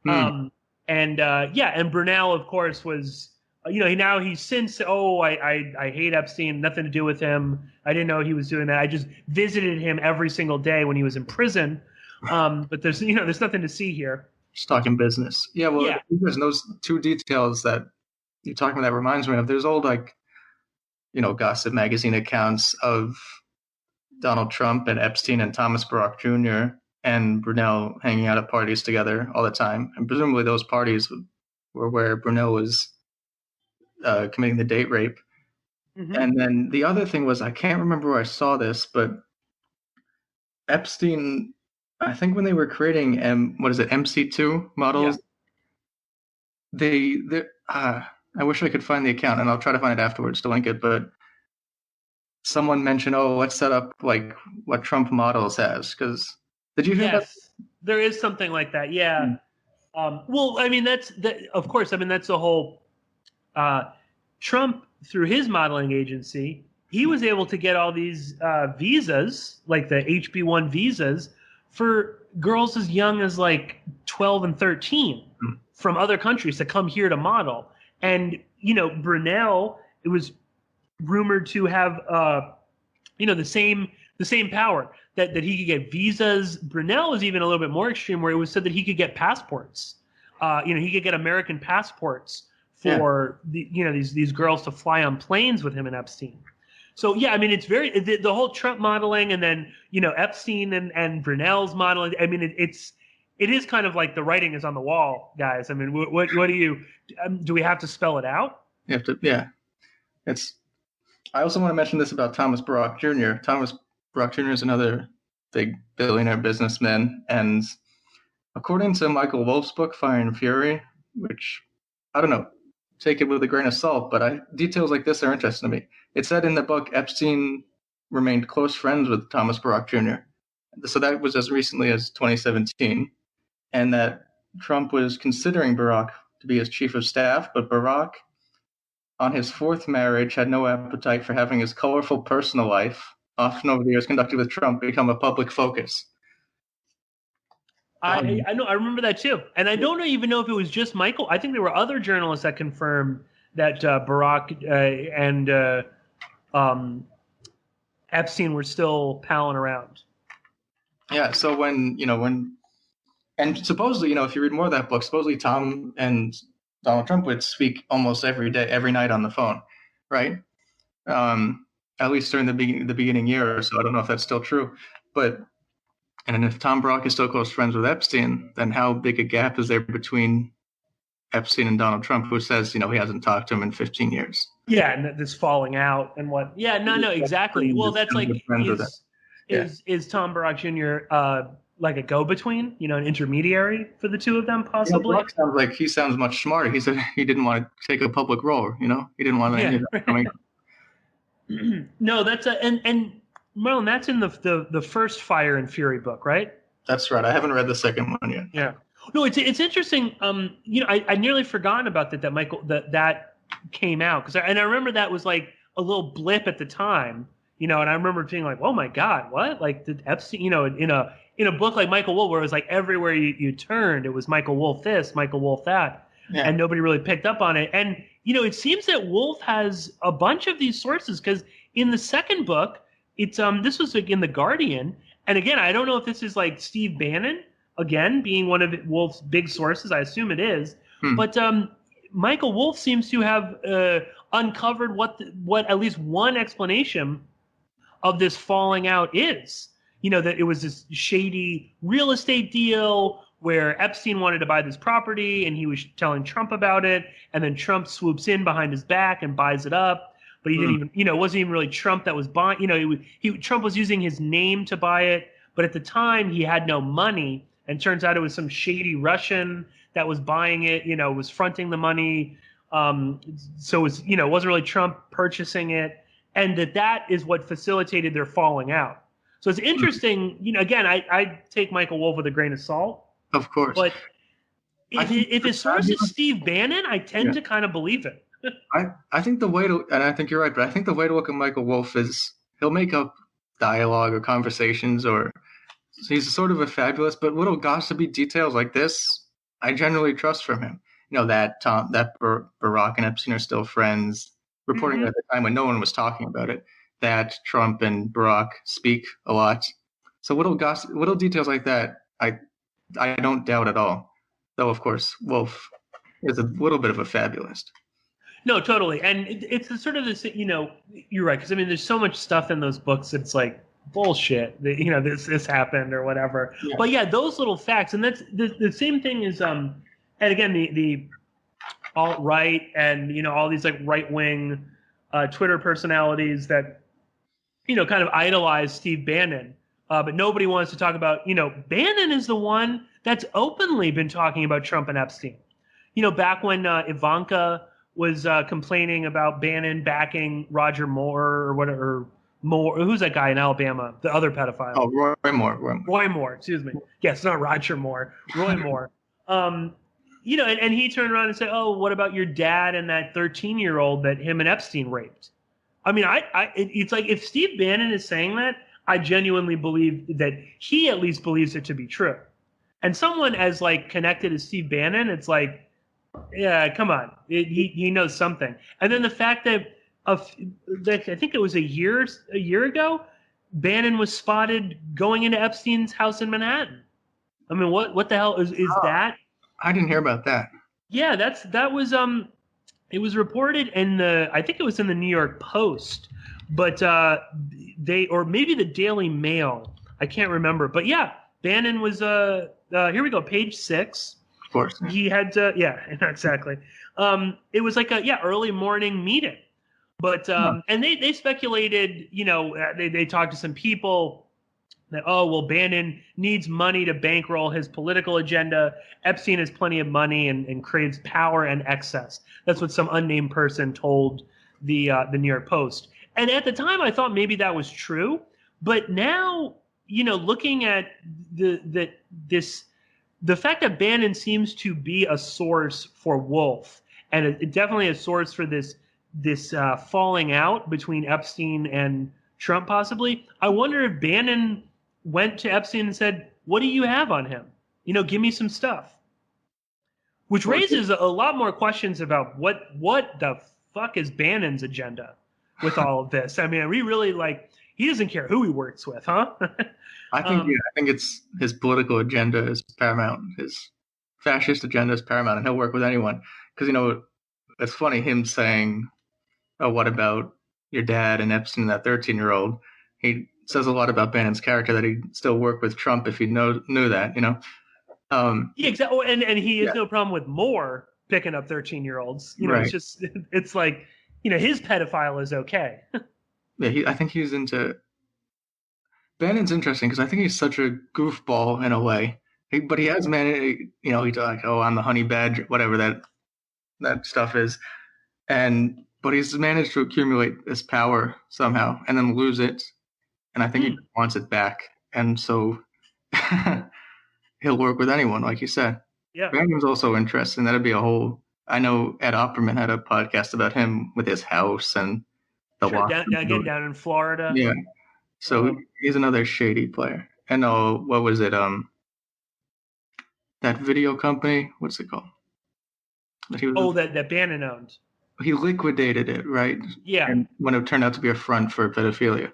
And Brunel, of course, was he's since I hate Epstein, nothing to do with him. I didn't know he was doing that. I just visited him every single day when he was in prison. But there's nothing to see here. Just talking business. Yeah, well, there's those two details that you're talking about that reminds me of. There's old gossip magazine accounts of Donald Trump and Epstein and Thomas Barrack Jr. and Brunel hanging out at parties together all the time. And presumably those parties were where Brunel was committing the date rape. Mm-hmm. And then the other thing was, I can't remember where I saw this, but Epstein, I think when they were creating MC2 models, I wish I could find the account, and I'll try to find it afterwards to link it, but someone mentioned, let's set up like what Trump models has. Because did you hear that? There is something like that. Yeah. Well, I mean, of course, that's the whole Trump, through his modeling agency, he was able to get all these visas, like the HB1 visas, for girls as young as like 12 and 13 from other countries to come here to model. And, Brunel, it was rumored to have the same power that he could get visas. Brunel was even a little bit more extreme, where it was said that he could get passports. He could get American passports for these girls to fly on planes with him and Epstein. So it's very the whole Trump modeling, and then Epstein and Brunel's modeling. It is kind of like the writing is on the wall, guys. What do you do? We have to spell it out? You have to, I also want to mention this about Thomas Barrack Jr. Thomas Barrack Jr. is another big billionaire businessman, and according to Michael Wolff's book, Fire and Fury, which, I don't know, take it with a grain of salt, but details like this are interesting to me. It said in the book Epstein remained close friends with Thomas Barrack Jr. So that was as recently as 2017, and that Trump was considering Barrack to be his chief of staff, but Barrack, on his fourth marriage, had no appetite for having his colorful personal life, often over the years conducted with Trump, become a public focus. I know. I remember that too. And I don't even know if it was just Michael. I think there were other journalists that confirmed that Barrack and Epstein were still palling around. Yeah. So and supposedly, if you read more of that book, supposedly Tom and Donald Trump would speak almost every day, every night on the phone, right? At least during the beginning year or so. I don't know if that's still true, and if Tom Barrack is still close friends with Epstein, then how big a gap is there between Epstein and Donald Trump, who says, he hasn't talked to him in 15 years? Yeah, and this falling out and what? Yeah, no, exactly. Well, that's like, is Tom Barrack Jr. Like a go-between, an intermediary for the two of them, possibly? Barrack sounds like he sounds much smarter. He said he didn't want to take a public role, he didn't want to. No, that's and Marlon, that's in the first Fire and Fury book, right? That's right. I haven't read the second one yet. Yeah. No, it's interesting. I nearly forgotten about that Michael that came out, because I remember that was like a little blip at the time, and I remember being like, oh my God, what? Like, did Epstein, in a book like Michael Wolff, where it was like everywhere you turned, it was Michael Wolff this, Michael Wolff that, and nobody really picked up on it. And it seems that Wolff has a bunch of these sources, because in the second book, it's this was like in The Guardian, and again, I don't know if this is like Steve Bannon, again, being one of Wolff's big sources. I assume it is. But Michael Wolff seems to have uncovered what at least one explanation of this falling out is. That it was this shady real estate deal where Epstein wanted to buy this property and he was telling Trump about it, and then Trump swoops in behind his back and buys it up. But he didn't even, it wasn't even really Trump that was buying. Trump was using his name to buy it, but at the time he had no money, and turns out it was some shady Russian that was buying it. Was fronting the money. So it was, it wasn't really Trump purchasing it, and that is what facilitated their falling out. So it's interesting. Again, I take Michael Wolff with a grain of salt. Of course. But if his source is Steve Bannon, I tend to kind of believe it. I think the way to, and I think you're right, but I think the way to look at Michael Wolff is he'll make up dialogue or conversations, or he's sort of a fabulous, but little gossipy details like this, I generally trust from him. That Barrack and Epstein are still friends, reporting at the time when no one was talking about it, that Trump and Barrack speak a lot. So little details like that, I don't doubt at all. Though, of course, Wolff is a little bit of a fabulist. No, totally. And it's sort of this, you're right. Because, there's so much stuff in those books. It's like bullshit that, this happened or whatever. Yeah. But yeah, those little facts. And that's the same thing is, and again, the alt-right and, all these like right-wing Twitter personalities that, kind of idolize Steve Bannon. But nobody wants to talk about, Bannon is the one that's openly been talking about Trump and Epstein. Back when Ivanka was complaining about Bannon backing Roger Moore or whatever, who's that guy in Alabama, the other pedophile? Oh, Roy Moore. Roy Moore, excuse me. Yes, not Roger Moore, Roy Moore. And he turned around and said, oh, what about your dad and that 13-year-old that him and Epstein raped? It's like if Steve Bannon is saying that, I genuinely believe that he at least believes it to be true. And someone as like connected as Steve Bannon, it's like, yeah, come on, he knows something. And then the fact that I think it was a year ago, Bannon was spotted going into Epstein's house in Manhattan. What the hell is that? I didn't hear about that. Yeah, that was it was reported I think it was in the New York Post, but or maybe the Daily Mail. I can't remember, but yeah, Bannon was here we go, page 6. Of course. He had exactly. It was like a early morning meeting, but and they speculated, they talked to some people that Bannon needs money to bankroll his political agenda. Epstein has plenty of money and craves power and excess. That's what some unnamed person told the New York Post. And at the time, I thought maybe that was true, but now looking at the fact that Bannon seems to be a source for Wolff, and definitely a source for this falling out between Epstein and Trump, possibly. I wonder if Bannon went to Epstein and said, "What do you have on him? Give me some stuff." Which raises a lot more questions about what the fuck is Bannon's agenda with all of this. We really he doesn't care who he works with, huh? I think it's his political agenda is paramount. His fascist agenda is paramount, and he'll work with anyone. Because it's funny him saying, "Oh, what about your dad and Epstein, that 13-year-old?" He says a lot about Bannon's character that he'd still work with Trump if he knew that. Yeah, exactly. And he has no problem with Moore picking up 13-year-olds. Right. It's just it's like his pedophile is okay. Yeah, I think he's into. Bannon's interesting because I think he's such a goofball in a way, but he has managed. He's like, "Oh, I'm the honey badger," whatever that stuff is, but he's managed to accumulate this power somehow and then lose it, and I think he wants it back, and so he'll work with anyone, like you said. Yeah, Bannon's also interesting. That'd be a whole. I know Ed Opperman had a podcast about him with his house and the down in Florida. Yeah. So he's another shady player. And what was it? That video company. What's it called? That Bannon owned. He liquidated it, right? Yeah. And when it turned out to be a front for pedophilia.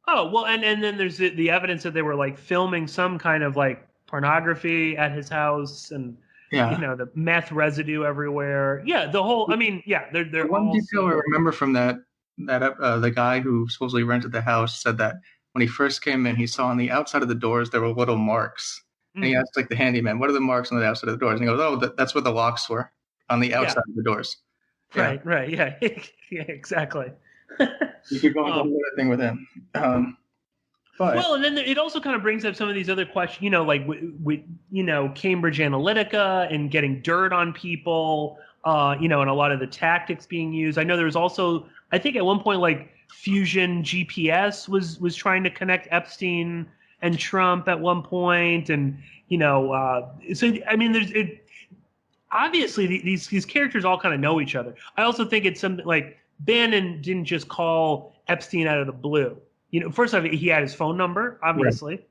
Oh well, and then there's the evidence that they were filming some kind of pornography at his house and the meth residue everywhere. Yeah, the whole. I mean, yeah, they're one all detail I remember from that the guy who supposedly rented the house said that when he first came in, he saw on the outside of the doors there were little marks, and he asked like the handyman, "What are the marks on the outside of the doors?" And he goes, "Oh, that's where the locks were on the outside of the doors." Right, yeah, yeah, exactly. You could go into another thing with him. Well, and then it also kind of brings up some of these other questions, like with Cambridge Analytica and getting dirt on people, and a lot of the tactics being used. I know there was also, I think at one point, like Fusion GPS was trying to connect Epstein and Trump at one point, and so I mean, obviously these characters all kind of know each other. I also think it's something like Bannon didn't just call Epstein out of the blue. First off, he had his phone number, obviously.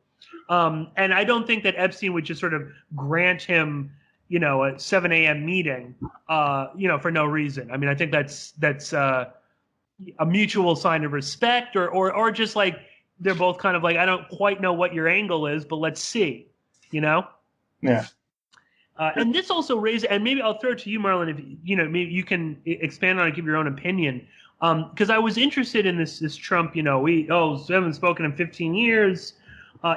Right. And I don't think that Epstein would just sort of grant him, a 7 a.m. meeting, for no reason. I mean, I think that's a mutual sign of respect or just like they're both kind of like, I don't quite know what your angle is, but let's see, Yeah. And this also raises, and maybe I'll throw it to you, Marlon, if maybe you can expand on it, give your own opinion. Because I was interested in this Trump, we haven't spoken in 15 years,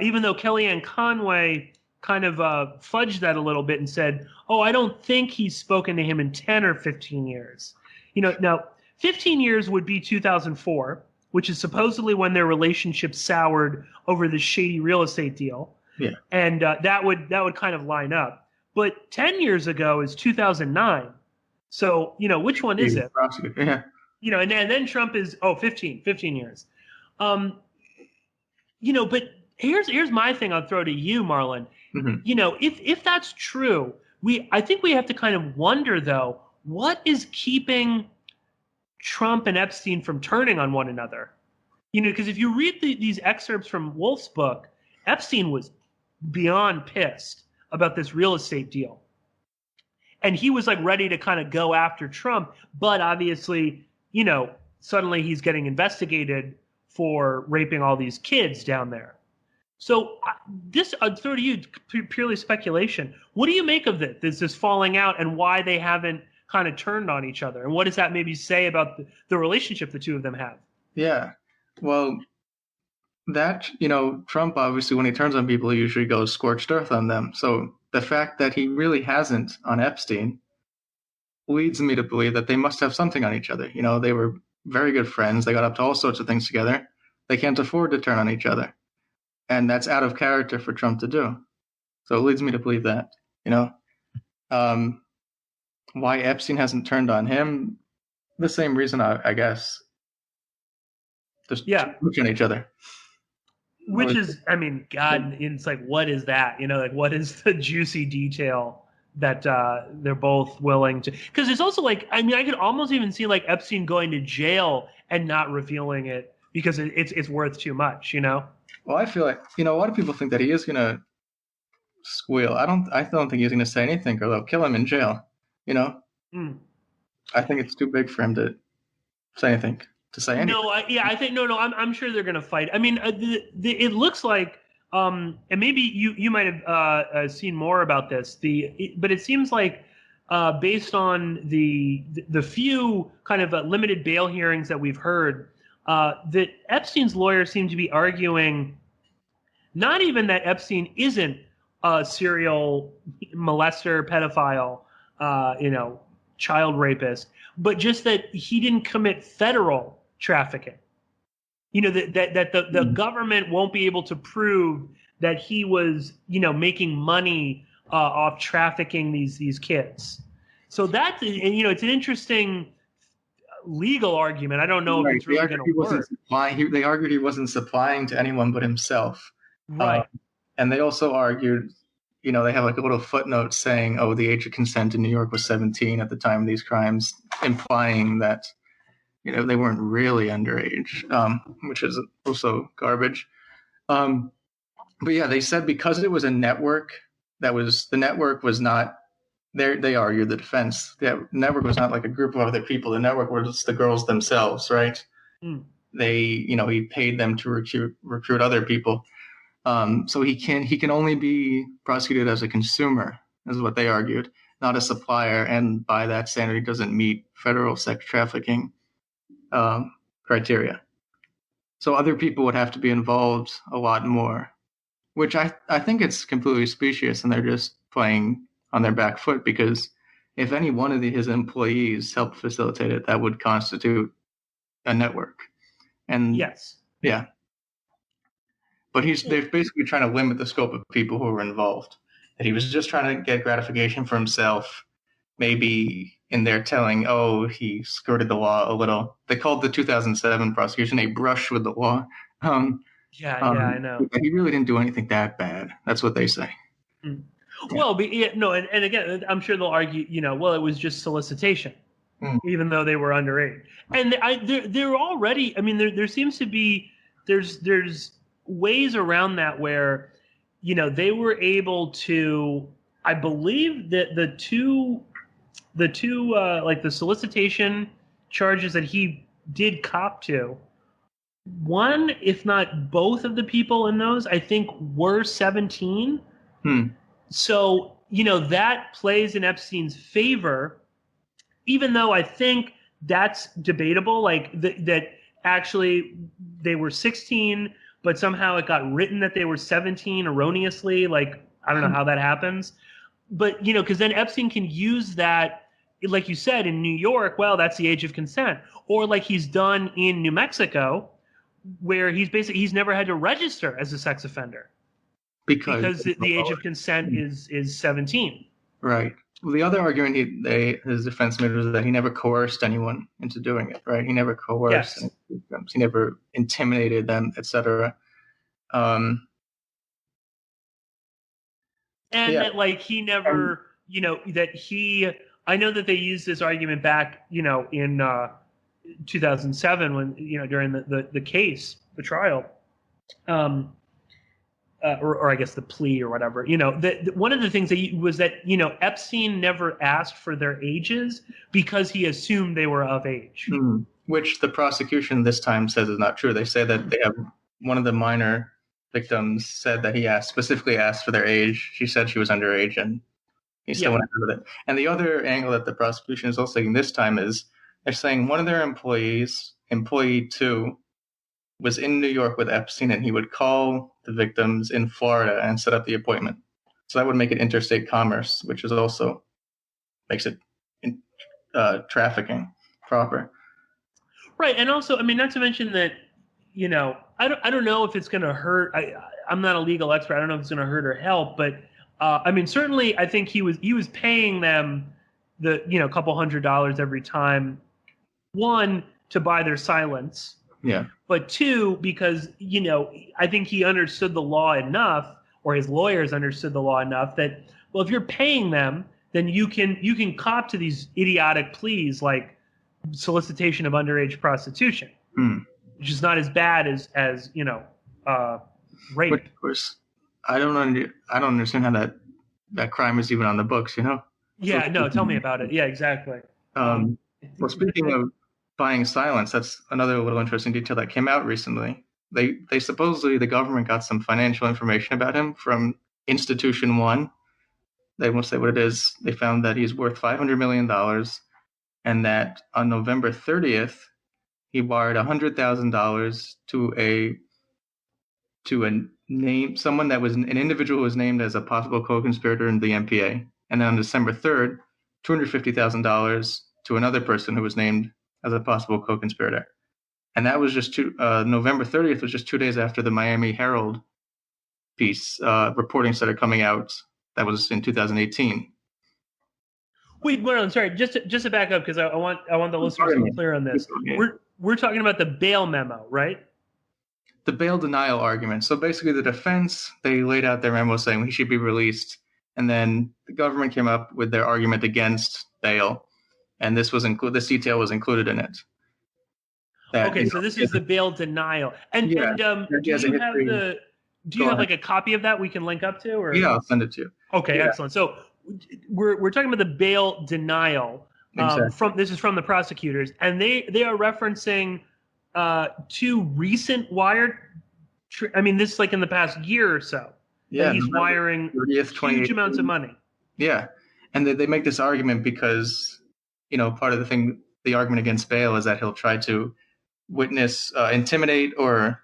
even though Kellyanne Conway kind of fudged that a little bit and said, I don't think he's spoken to him in 10 or 15 years. Now 15 years would be 2004, which is supposedly when their relationship soured over the shady real estate deal. Yeah. And that would kind of line up. But 10 years ago is 2009. So, which one is it? Yeah. And then Trump is 15 years. But here's my thing I'll throw to you, Marlon. Mm-hmm. If that's true, I think we have to kind of wonder though, what is keeping Trump and Epstein from turning on one another? Because if you read these excerpts from Wolff's book, Epstein was beyond pissed about this real estate deal. And he was like ready to kind of go after Trump, but obviously, suddenly he's getting investigated for raping all these kids down there. So I'd throw to you, purely speculation. What do you make of this falling out and why they haven't kind of turned on each other? And what does that maybe say about the relationship the two of them have? Yeah, well, that, Trump, obviously, when he turns on people, he usually goes scorched earth on them. So the fact that he really hasn't on Epstein leads me to believe that they must have something on each other. They were very good friends. They got up to all sorts of things together. They can't afford to turn on each other. And that's out of character for Trump to do. So it leads me to believe that, why Epstein hasn't turned on him, the same reason, I guess. Just push on each other. Which is, I mean, God, it's like, what is that? Like, what is the juicy detail that they're both willing to? Because it's also like, I mean, I could almost even see like Epstein going to jail and not revealing it because it's worth too much, Well, I feel like, a lot of people think that he is going to squeal. I don't think he's going to say anything or they'll kill him in jail, I think it's too big for him to say anything. No, I think no. I'm sure they're going to fight. I mean, it looks like, and maybe you might have seen more about this. But it seems like, based on the few kind of limited bail hearings that we've heard, that Epstein's lawyers seem to be arguing, not even that Epstein isn't a serial molester, pedophile, child rapist, but just that he didn't commit federal trafficking. That the government won't be able to prove that he was, making money off trafficking these kids. So that's, and it's an interesting legal argument. I don't know if it's really going to work. They argued he wasn't supplying to anyone but himself. Right. And they also argued, they have like a little footnote saying, the age of consent in New York was 17 at the time of these crimes, implying that they weren't really underage, which is also garbage. But yeah, they said because it was a network, the network was not there. They argued the defense. The network was not like a group of other people. The network was the girls themselves, right? Mm. They, he paid them to recruit other people. So he can only be prosecuted as a consumer, is what they argued, not a supplier. And by that standard, he doesn't meet federal sex trafficking criteria. So other people would have to be involved a lot more, which I think it's completely specious, and they're just playing on their back foot, because if any one of his employees helped facilitate it, that would constitute a network. And yes. Yeah. But they're basically trying to limit the scope of people who were involved. That he was just trying to get gratification for himself, maybe in their telling, oh, he skirted the law a little. They called the 2007 prosecution a brush with the law. I know. He really didn't do anything that bad. That's what they say. Mm. Well, but and again, I'm sure they'll argue, well, it was just solicitation, even though they were underage. And they're already, I mean, there seems to be, there's ways around that where, they were able to, I believe that the two like the solicitation charges that he did cop to, one, if not both of the people in those, I think were 17. So, that plays in Epstein's favor, even though I think that's debatable, like that actually they were 16, but somehow it got written that they were 17 erroneously. Like, I don't know how that happens. But, because then Epstein can use that, like you said, in New York, well, that's the age of consent. Or like he's done in New Mexico, where he's never had to register as a sex offender. Because the age of consent is 17. Right. Well, the other argument his defense made was that he never coerced anyone into doing it. Right. He never coerced. Yes. He never intimidated them, etc. And that, like, he never, that he. I know that they used this argument back, in 2007 when during the case, the trial. Or I guess the plea or whatever, one of the things was that, Epstein never asked for their ages because he assumed they were of age. Which the prosecution this time says is not true. They say that they have one of the minor victims said that he specifically asked for their age. She said she was underage, and he still went ahead with it. And the other angle that the prosecution is also taking this time is they're saying one of their employees, employee 2, was in New York with Epstein, and he would call the victims in Florida and set up the appointment. So that would make it interstate commerce, which is also makes it trafficking proper. Right, and also, I mean, not to mention that, I don't know if it's going to hurt. I'm not a legal expert. I don't know if it's going to hurt or help, but I mean, certainly, I think he was paying them the couple $100 every time. One, to buy their silence. Yeah. But 2, because, I think he understood the law enough, or his lawyers understood the law enough that, well, if you're paying them, then you can cop to these idiotic pleas like solicitation of underage prostitution, which is not as bad as rape. But of course, I don't understand how that crime is even on the books, Yeah, no, tell me about it. Yeah, exactly. Well, speaking of buying silence, that's another little interesting detail that came out recently. They supposedly, the government got some financial information about him from Institution 1. They won't say what it is. They found that he's worth $500 million, and that on November 30th, he wired $100,000 to a name, someone that was an individual who was named as a possible co-conspirator in the MPA. And then on December 3rd, $250,000 to another person who was named as a possible co-conspirator. And that was just November 30th was just 2 days after the Miami Herald piece reporting started coming out. That was in 2018. Wait, I'm sorry. Just to back up, because I want the listeners to be clear on this. We're talking about the bail memo, right? The bail denial argument. So basically, the defense, they laid out their memo saying he should be released, and then the government came up with their argument against bail. And this detail was included in it. So this is the bail denial. And do you have like a copy of that we can link up to? Or? Yeah, I'll send it to you. Okay, excellent. So we're talking about the bail denial. Exactly. This is from the prosecutors, and they are referencing 2 recent wired I mean, this is like in the past year or so that he's wiring 30th, huge amounts of money. Yeah. And they make this argument because, part of the argument against bail is that he'll try to intimidate or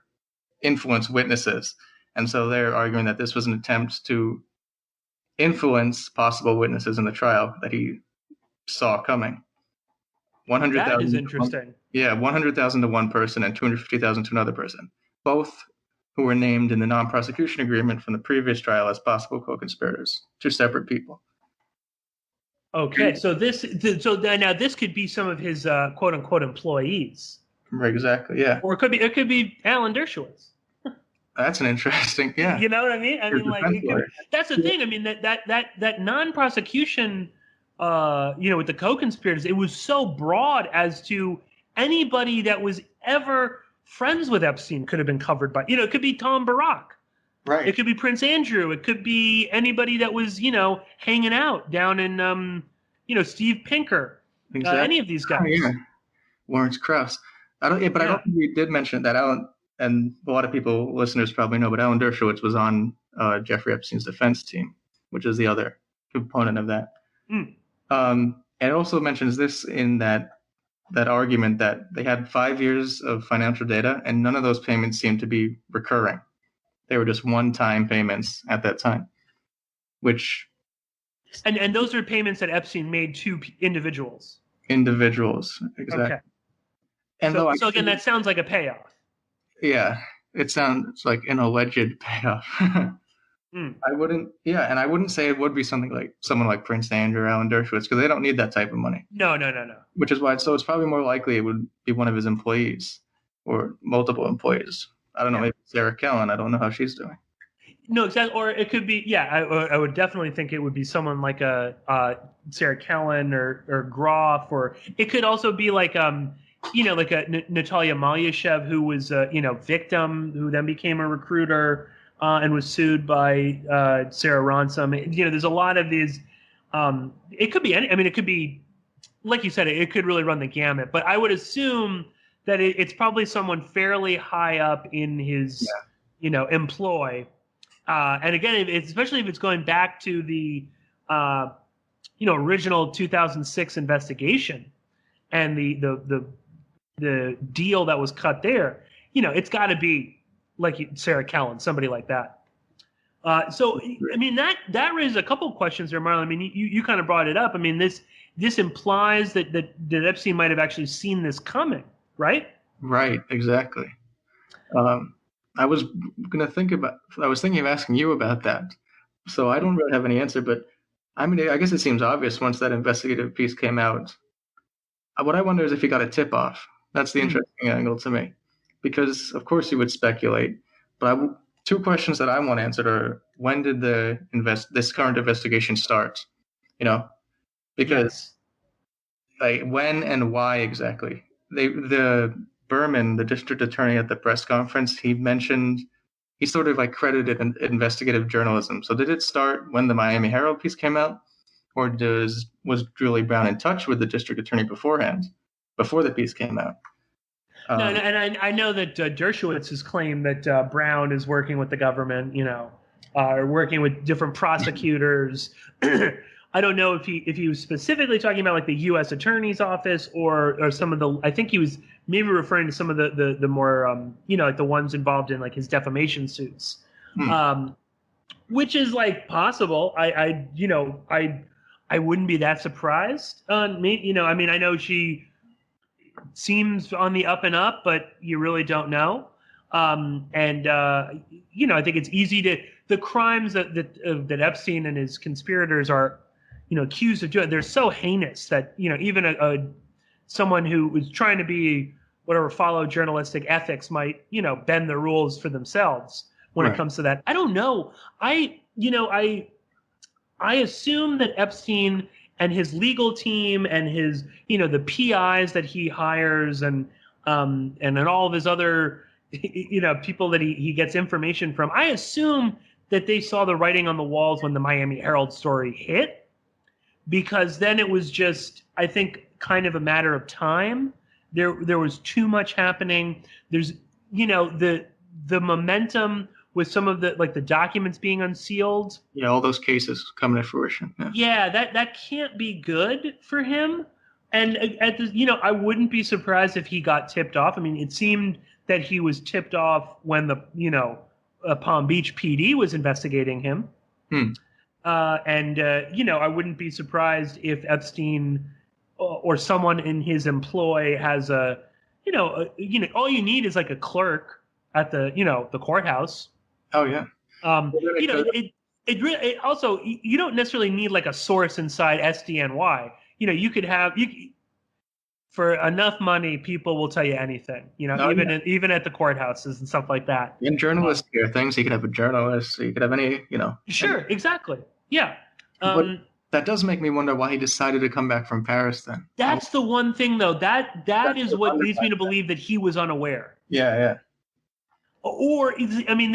influence witnesses. And so they're arguing that this was an attempt to influence possible witnesses in the trial that he saw coming. 100,000. That is interesting. Yeah, 100,000 to one person and 250,000 to another person, both who were named in the non-prosecution agreement from the previous trial as possible co-conspirators, two separate people. Okay, so now this could be some of his quote unquote employees. Right, exactly. Yeah. Or it could be Alan Dershowitz. That's an interesting. Yeah. You know what I mean? I mean, that's the thing. I mean that non-prosecution, with the co-conspirators, it was so broad as to anybody that was ever friends with Epstein could have been covered by. It could be Tom Barrack. Right. It could be Prince Andrew. It could be anybody that was, hanging out down in, Steve Pinker. Exactly. Any of these guys. Oh, yeah. Lawrence Krauss. I don't think you did mention that Alan, and a lot of listeners probably know, but Alan Dershowitz was on Jeffrey Epstein's defense team, which is the other component of that. And it also mentions this in that argument that they had 5 years of financial data, and none of those payments seemed to be recurring. They were just one-time payments at that time, which... And those are payments that Epstein made to individuals. Individuals, exactly. Okay. And so again, that sounds like a payoff. Yeah, it sounds like an alleged payoff. I wouldn't say it would be someone like Prince Andrew or Alan Dershowitz, because they don't need that type of money. No. Which is why, so it's probably more likely it would be one of his employees or multiple employees. I don't know, maybe Sarah Kellen. I don't know how she's doing. No, exactly. Or it could be, I would definitely think it would be someone like a Sarah Kellen or Groff, or it could also be like like a Natalia Malyashev, who was a victim, who then became a recruiter and was sued by Sarah Ransom. There's a lot of these. It could be it could be, like you said, it could really run the gamut. But I would assume that it's probably someone fairly high up in his employ. And again, especially if it's going back to the original 2006 investigation and the deal that was cut there, it's got to be like Sarah Kellen, somebody like that. So I mean that raises a couple of questions there, Marlon. I mean, you kind of brought it up. I mean, this implies that Epstein might have actually seen this coming, right? Right, exactly. I was thinking of asking you about that. So I don't really have any answer, but I mean, I guess it seems obvious once that investigative piece came out. What I wonder is if he got a tip-off. That's the interesting angle to me, because of course you would speculate. But two questions that I want answered are: when did this current investigation start? Because when and why exactly? The Berman, the district attorney at the press conference, he sort of credited investigative journalism. So did it start when the Miami Herald piece came out, or was Julie Brown in touch with the district attorney beforehand, before the piece came out? No, and I know that Dershowitz has claimed that Brown is working with the government, or working with different prosecutors. I don't know if he was specifically talking about the U.S. Attorney's Office or some of the. I think he was maybe referring to some of the more the ones involved in his defamation suits, which is possible. I wouldn't be that surprised. I know she seems on the up and up, but you really don't know. I think it's easy to the crimes that Epstein and his conspirators are accused of doing. They're so heinous that even someone who was trying to be follow journalistic ethics might bend the rules for themselves when it comes to that. I don't know. I assume that Epstein and his legal team and his the PIs that he hires and all of his other people that he gets information from, I assume that they saw the writing on the walls when the Miami Herald story hit, because then it was just, I think, kind of a matter of time. There was too much happening. There's the momentum with some of the like the documents being unsealed. Yeah, all those cases coming to fruition. Yeah, that can't be good for him. And at the, I wouldn't be surprised if he got tipped off. I mean, it seemed that he was tipped off when the Palm Beach PD was investigating him. I wouldn't be surprised if Epstein or someone in his employ has all you need is like a clerk at the courthouse. Oh yeah. It also, you don't necessarily need like a source inside SDNY. You could have for enough money, people will tell you anything. Even at the courthouses and stuff like that. And journalists hear things. You could have a journalist. You could have any. Sure, exactly. Yeah. But that does make me wonder why he decided to come back from Paris then. That's the one thing, though. That is what leads me to believe that he was unaware. Yeah. Or, I mean,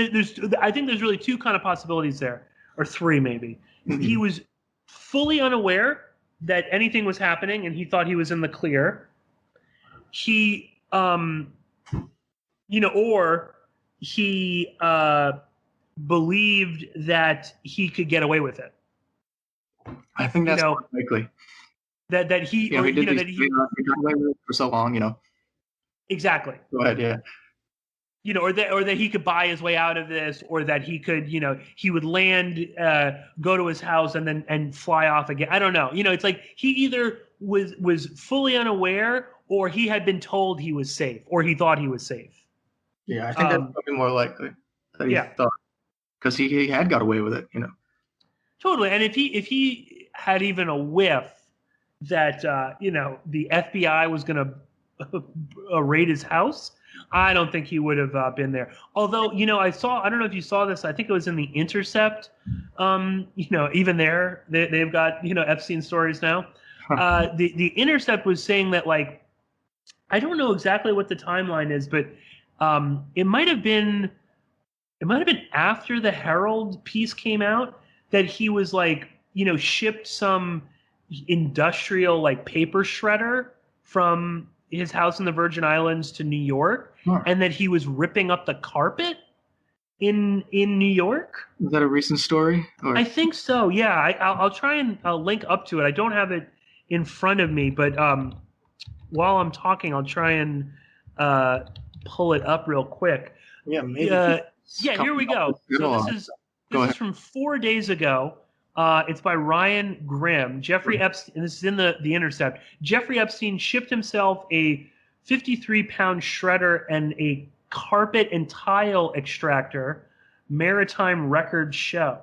I think there's really two kind of possibilities there, or three maybe. Mm-hmm. He was fully unaware that anything was happening, and he thought he was in the clear. He, or he believed that he could get away with it. I think that's more likely. That he got away with it for so long. Exactly. Go ahead, yeah. Or that he could buy his way out of this, or that he could, he would land, go to his house, and fly off again. I don't know. It's like he either was fully unaware, or he had been told he was safe, or he thought he was safe. Yeah, I think that's probably more likely that he thought, because he had got away with it. Totally. And if he had even a whiff that the FBI was going to raid his house, I don't think he would have been there. Although, I don't know if you saw this, I think it was in The Intercept. Even there, they've got, Epstein stories now. The Intercept was saying that, like, I don't know exactly what the timeline is, but it might have been after the Herald piece came out that he was like, shipped some industrial like paper shredder from his house in the Virgin Islands to New York, and that he was ripping up the carpet in New York. Is that a recent story? I think so. Yeah, I'll try and I'll link up to it. I don't have it in front of me, but while I'm talking, I'll try and pull it up real quick. Yeah, maybe. Here we go. So this is from 4 days ago. It's by Ryan Grimm. Jeffrey Epstein, and this is in the Intercept. Jeffrey Epstein shipped himself a 53-pound shredder and a carpet and tile extractor. Maritime Records show.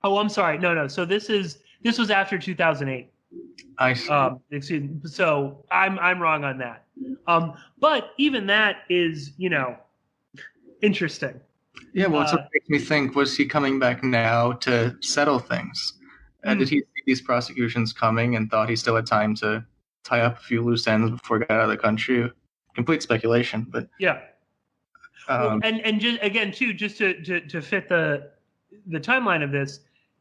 Oh, I'm sorry. No. So this was after 2008. I see. Excuse me. So I'm wrong on that. But even that is, interesting. Yeah, well, it makes me think, was he coming back now to settle things? And did he see these prosecutions coming and thought he still had time to tie up a few loose ends before he got out of the country? Complete speculation, but... Yeah. And just, again, too, just to fit the timeline of this,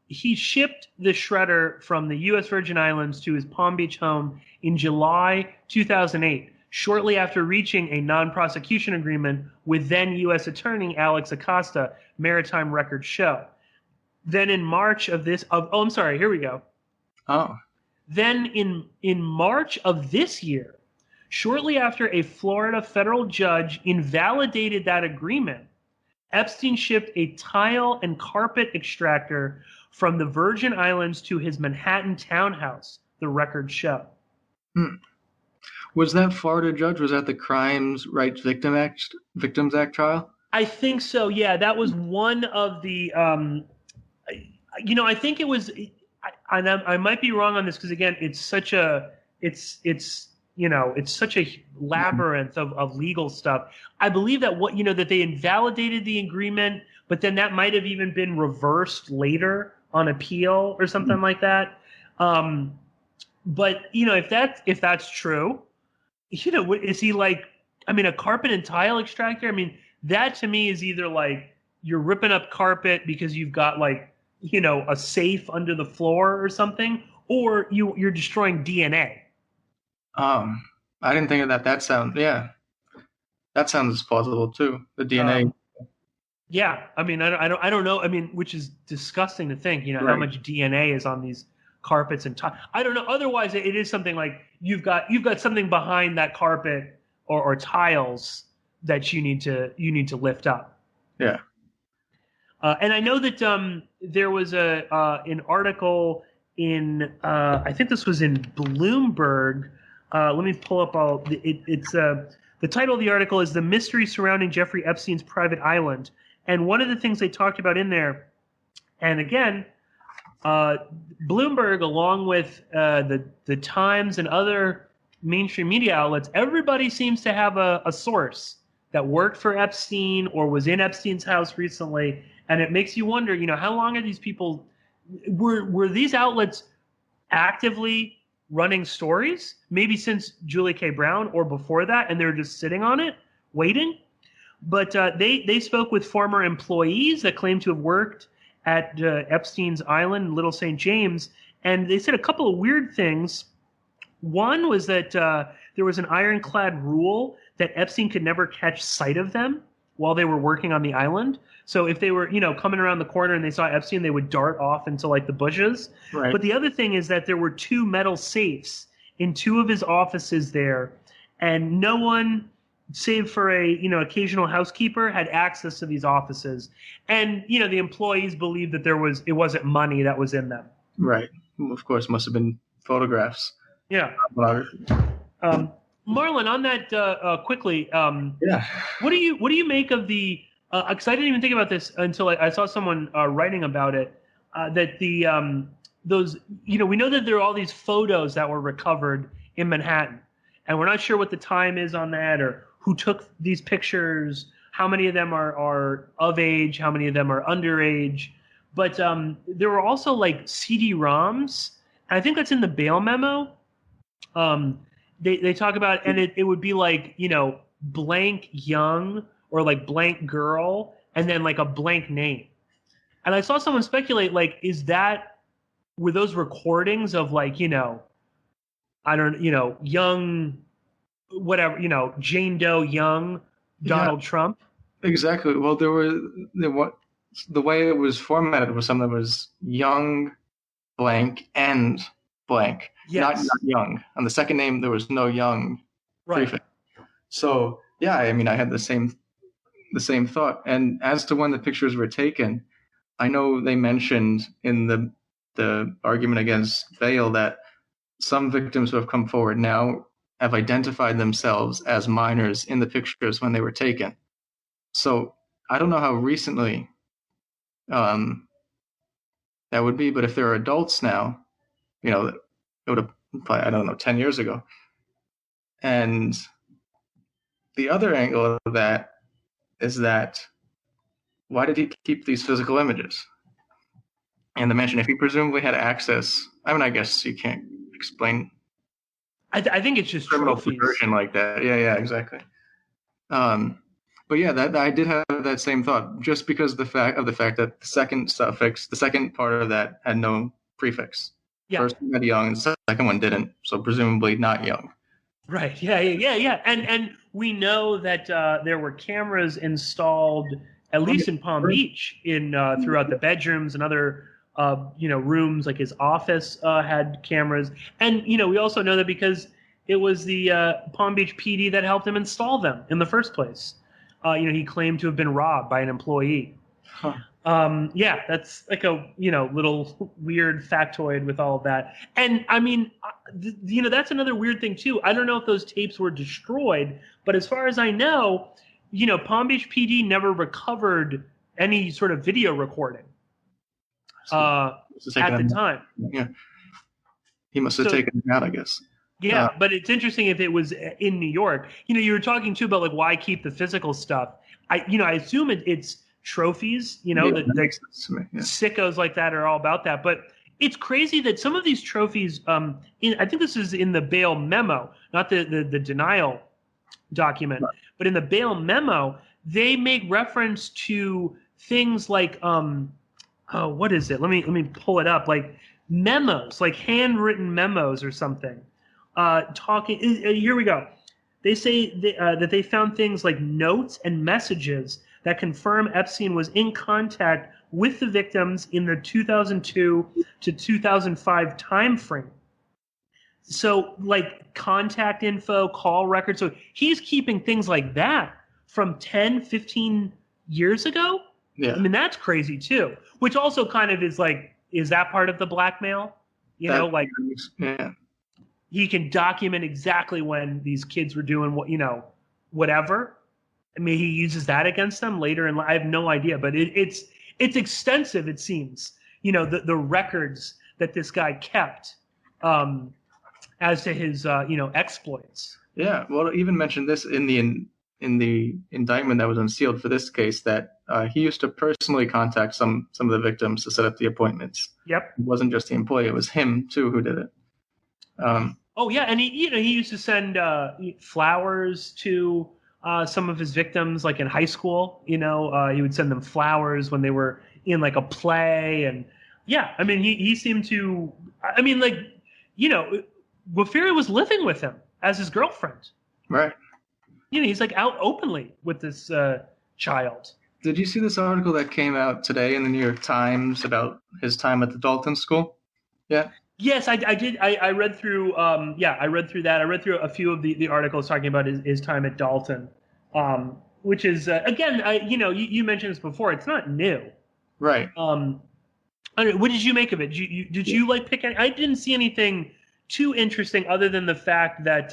he shipped the shredder from the U.S. Virgin Islands to his Palm Beach home in July 2008. Shortly after reaching a non-prosecution agreement with then U.S. Attorney Alex Acosta, Maritime Records show. Then in March of this, I'm sorry, here we go. Oh. Then in March of this year, shortly after a Florida federal judge invalidated that agreement, Epstein shipped a tile and carpet extractor from the Virgin Islands to his Manhattan townhouse, the records show. Was that Florida judge, was that the Crimes Rights Victims Act trial? I think so, yeah. That was one of the, I think it was, I might be wrong on this because, again, it's such a labyrinth of legal stuff. I believe that that they invalidated the agreement, but then that might have even been reversed later on appeal or something like that. But if that's true, is he like, a carpet and tile extractor? That to me is either like you're ripping up carpet because you've got like, a safe under the floor or something, or you're destroying DNA. I didn't think of that. That sounds, yeah. That sounds plausible too. The DNA. Yeah, I mean, I don't know. I mean, which is disgusting to think. You know, how Right. much DNA is on these carpets and I don't know. Otherwise, it is something like you've got something behind that carpet or tiles that you need to lift up. Yeah. And I know that there was an article in I think this was in Bloomberg. Let me pull up all. It's the title of the article is "The Mystery Surrounding Jeffrey Epstein's Private Island," and one of the things they talked about in there, and again, Bloomberg, along with the Times and other mainstream media outlets, everybody seems to have a source that worked for Epstein or was in Epstein's house recently, and it makes you wonder, how long are these people? Were these outlets actively running stories, maybe since Julie K. Brown or before that, and they're just sitting on it, waiting? But they spoke with former employees that claimed to have worked at Epstein's Island, Little St. James, and they said a couple of weird things. One was that there was an ironclad rule that Epstein could never catch sight of them while they were working on the island. So if they were, coming around the corner and they saw Epstein, they would dart off into like the bushes. Right. But the other thing is that there were 2 metal safes in 2 of his offices there, and no one, save for a occasional housekeeper, had access to these offices. And the employees believed that it wasn't money that was in them. Right. Of course, must have been photographs. Yeah. Marlon, on that quickly, Yeah. what do you make of the? Because I didn't even think about this until I saw someone writing about it. That those we know that there are all these photos that were recovered in Manhattan, and we're not sure what the time is on that or who took these pictures. How many of them are of age? How many of them are underage? But there were also like CD-ROMs, and I think that's in the bail memo. They talk about, and it would be like, blank young or like blank girl and then like a blank name. And I saw someone speculate, like, were those recordings of like, young, whatever, Jane Doe young Donald Trump? Exactly. Well, the way it was formatted was something that was young, blank, and blank. Yes. Not young. On the second name, there was no young prefix. Right. So yeah, I mean, I had the same thought. And as to when the pictures were taken, I know they mentioned in the argument against bail that some victims who have come forward now have identified themselves as minors in the pictures when they were taken. So I don't know how recently that would be, but if they're adults now, it would have probably, I don't know, 10 years ago. And the other angle of that is that why did he keep these physical images? And the mention, if he presumably had access, I mean, I guess you can't explain. I think it's just criminal trophies. Conversion like that. Yeah, exactly. But yeah, that I did have that same thought, just because of the fact that the second suffix, the second part of that had no prefix. Yeah. First one had young, and the second one didn't, so presumably not young. Right. Yeah. And we know that there were cameras installed, at least in Palm Beach, in throughout the bedrooms and other rooms, like his office had cameras. And we also know that because it was the Palm Beach PD that helped him install them in the first place. He claimed to have been robbed by an employee. Huh. Yeah, that's like a little weird factoid with all of that. And I mean, that's another weird thing too. I don't know if those tapes were destroyed, but as far as I know, Palm Beach PD never recovered any sort of video recording at the time. Yeah, he must have taken it out, I guess. Yeah, but it's interesting if it was in New York. You were talking too about like why keep the physical stuff. I assume it's trophies. That makes sense to me. Yeah. Sickos like that are all about that. But it's crazy that some of these trophies. I think this is in the bail memo, not the denial document, right. But in the bail memo, they make reference to things like what is it? Let me pull it up. Like memos, like handwritten memos or something. Talking. Here we go. They say that they found things like notes and messages that confirm Epstein was in contact with the victims in the 2002 to 2005 timeframe. So, like contact info, call records. So he's keeping things like that from 10, 15 years ago. Yeah. I mean, that's crazy too. Which also kind of is like, is that part of the blackmail? Like he can document exactly when these kids were doing what, whatever. I mean, he uses that against them later in life. I have no idea, but it's extensive. It seems, the records that this guy kept. As to his exploits. Yeah, well, it even mentioned this in the indictment that was unsealed for this case, that he used to personally contact some of the victims to set up the appointments. Yep. It wasn't just the employee; it was him too who did it. Oh yeah, and he used to send flowers to some of his victims, like in high school. He would send them flowers when they were in like a play, and yeah, I mean he seemed to. I mean, like Wafiri was living with him as his girlfriend. Right. He's like out openly with this child. Did you see this article that came out today in the New York Times about his time at the Dalton School? Yeah. Yes, I did. I read through. I read through that. I read through a few of the articles talking about his time at Dalton, which is again, you mentioned this before. It's not new. Right. What did you make of it? Did you like pick any? I didn't see anything too interesting other than the fact that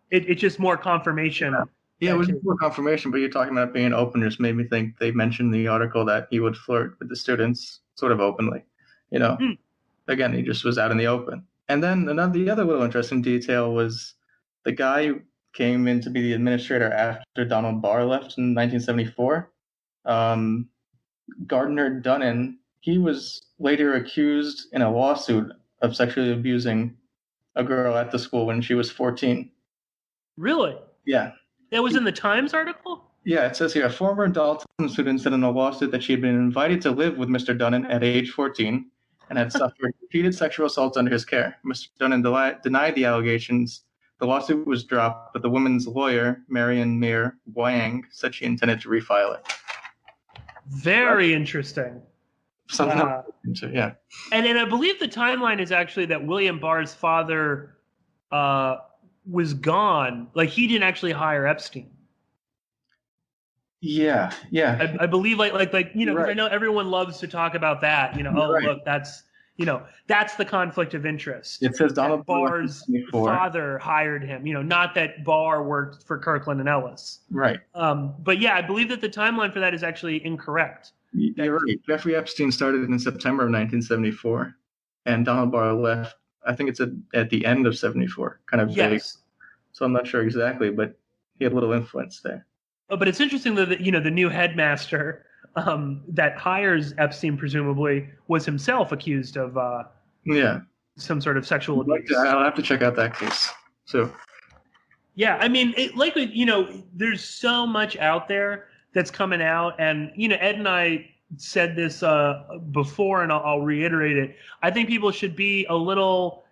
it's just more confirmation. Yeah, it was more confirmation, but you're talking about being open just made me think they mentioned in the article that he would flirt with the students sort of openly. Again, he just was out in the open. And then the other little interesting detail was the guy who came in to be the administrator after Donald Barr left in 1974, Gardner Dunnan. He was later accused in a lawsuit of sexually abusing a girl at the school when she was 14. Really? Yeah. That was in the Times article? Yeah, it says here, a former Dalton student said in a lawsuit that she had been invited to live with Mr. Dunnan at age 14 and had suffered repeated sexual assaults under his care. Mr. Dunnan denied the allegations. The lawsuit was dropped, but the woman's lawyer, Marion Mir Wang, said she intended to refile it. Very interesting. Yeah. And I believe the timeline is actually that William Barr's father was gone. Like, he didn't actually hire Epstein. Yeah. I believe like right. I know everyone loves to talk about that. Right. Look, that's the conflict of interest. It says Donald Barr's father hired him. Not that Barr worked for Kirkland and Ellis. Right. But yeah, I believe that the timeline for that is actually incorrect. You're right. Jeffrey Epstein started in September of 1974, and Donald Barr left. I think it's at the end of 74, kind of vague. So I'm not sure exactly, but he had a little influence there. Oh, but it's interesting that the new headmaster that hires Epstein presumably was himself accused of some sort of sexual abuse. I'll have to check out that case. So yeah, I mean, there's so much out there that's coming out, and Ed and I said this before, and I'll reiterate it. I think people should be a little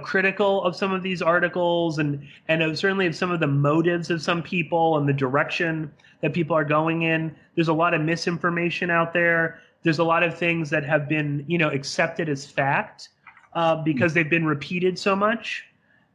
critical of some of these articles and certainly of some of the motives of some people and the direction that people are going in. There's a lot of misinformation out there. There's a lot of things that have been, accepted as fact because they've been repeated so much,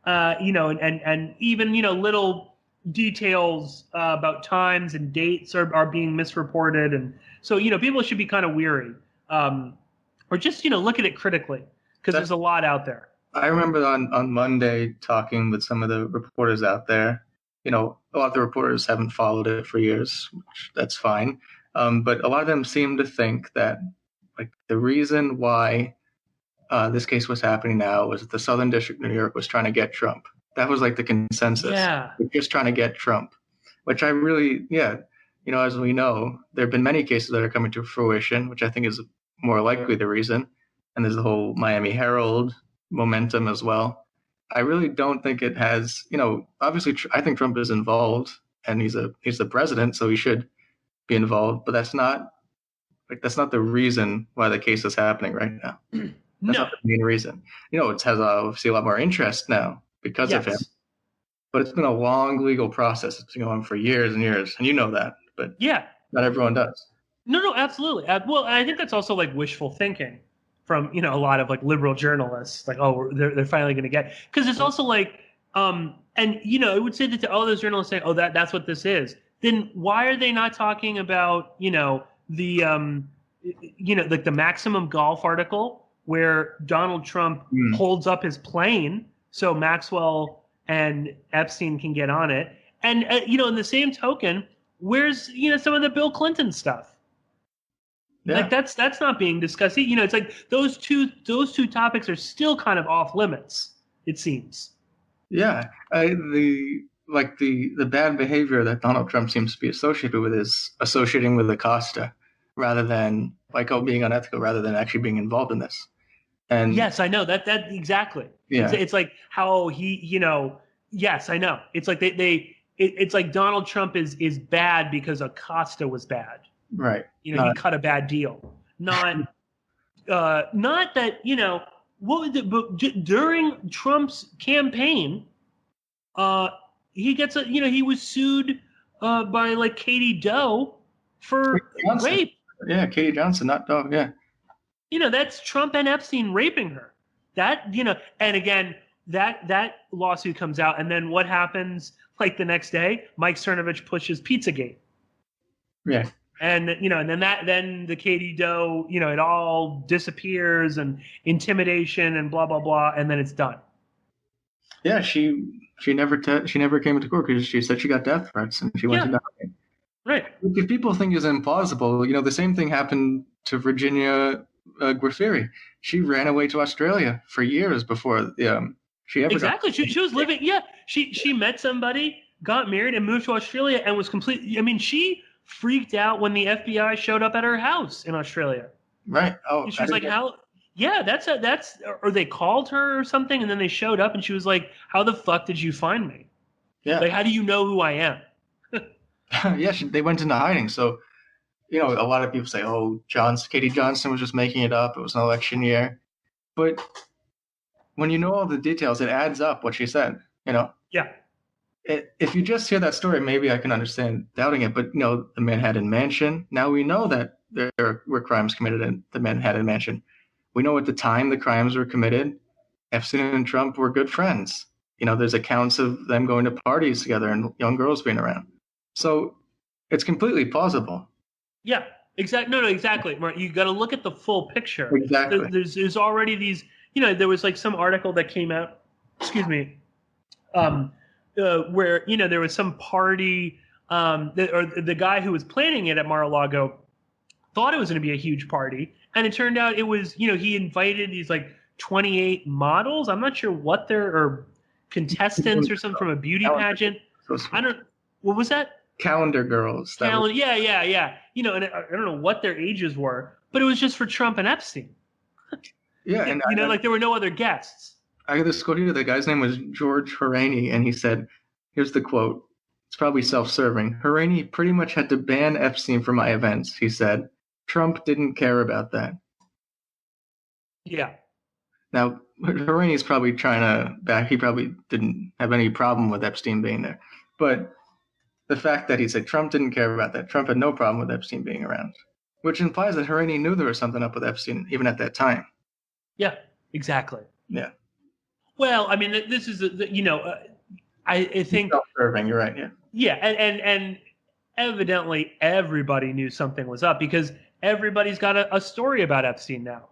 and even, little details about times and dates are being misreported. And so, people should be kind of weary or just, look at it critically because there's a lot out there. I remember on Monday talking with some of the reporters out there. A lot of the reporters haven't followed it for years, which that's fine. But a lot of them seem to think that like the reason why this case was happening now was that the Southern District of New York was trying to get Trump. That was like the consensus. Yeah. They're just trying to get Trump, which I really, as we know, there have been many cases that are coming to fruition, which I think is more likely the reason. And there's the whole Miami Herald momentum as well. I really don't think it has, obviously I think Trump is involved and he's the president, so he should be involved, but that's not the reason why the case is happening right now. That's not the main reason. It has obviously a lot more interest now because of him. but it's been a long legal process. It's been going on for years and years, and you know that, but Yeah. not everyone does. No, absolutely. Well, I think that's also like wishful thinking from a lot of like liberal journalists. Like, oh, they're finally going to get, because it's also like, and it would say that to all those journalists say, oh, that's what this is. Then why are they not talking about the like the Maximum Golf article where Donald Trump holds up his plane so Maxwell and Epstein can get on it, and in the same token, where's some of the Bill Clinton stuff? Yeah. Like that's not being discussed. It's like those two topics are still kind of off limits, it seems. Yeah, the bad behavior that Donald Trump seems to be associated with is associating with Acosta, rather than being unethical, rather than actually being involved in this. And yes, I know that exactly. Yeah, it's like how he, yes, I know. It's like it's like Donald Trump is bad because Acosta was bad. Right. He cut a bad deal. Not that, what was it, but during Trump's campaign, he gets he was sued by like Katie Doe for rape. Yeah, Katie Johnson, not Doe. Yeah. That's Trump and Epstein raping her. That, and again, that lawsuit comes out, and then what happens like the next day? Mike Cernovich pushes Pizzagate. Yeah. And and then the Katie Doe, it all disappears, and intimidation and blah blah blah, and then it's done. Yeah, she never came into court because she said she got death threats and she went to die. Right. If people think it's implausible, the same thing happened to Virginia Giuffre. She ran away to Australia for years before she ever exactly. She was living. Yeah, she met somebody, got married, and moved to Australia, and was completely. I mean, she freaked out when the FBI showed up at her house in Australia. Right. Oh, she was like, "How? Yeah, that's or they called her or something, and then they showed up, and she was like, "How the fuck did you find me? Yeah. Like, how do you know who I am?" Yeah, they went into hiding. So, a lot of people say, "Oh, Katie Johnson was just making it up. It was an election year," but when you know all the details, it adds up what she said. Yeah. If you just hear that story, maybe I can understand doubting it. But the Manhattan Mansion. Now we know that there were crimes committed in the Manhattan Mansion. We know at the time the crimes were committed, Epstein and Trump were good friends. There's accounts of them going to parties together and young girls being around. So it's completely plausible. Yeah, exactly. No, exactly. You got to look at the full picture. Exactly. There's already these. There was like some article that came out. Excuse me. Where there was some party, or the guy who was planning it at Mar-a-Lago thought it was going to be a huge party, and it turned out it was. He invited these like 28 models. I'm not sure what or contestants or something from a beauty pageant. I don't. What was that? Calendar girls. Yeah. And I don't know what their ages were, but it was just for Trump and Epstein. Yeah, and like there were no other guests. I got this quote here. The guy's name was George Horaney, and he said, here's the quote. It's probably self-serving. Horaney pretty much had to ban Epstein from my events, he said. Trump didn't care about that. Yeah. Now, Horaney's probably trying to back. He probably didn't have any problem with Epstein being there. But the fact that he said Trump didn't care about that, Trump had no problem with Epstein being around, which implies that Horaney knew there was something up with Epstein even at that time. Yeah, exactly. Yeah. Well, I mean, this is, I think. Self-serving, you're right, yeah. Yeah, and evidently everybody knew something was up because everybody's got a story about Epstein now.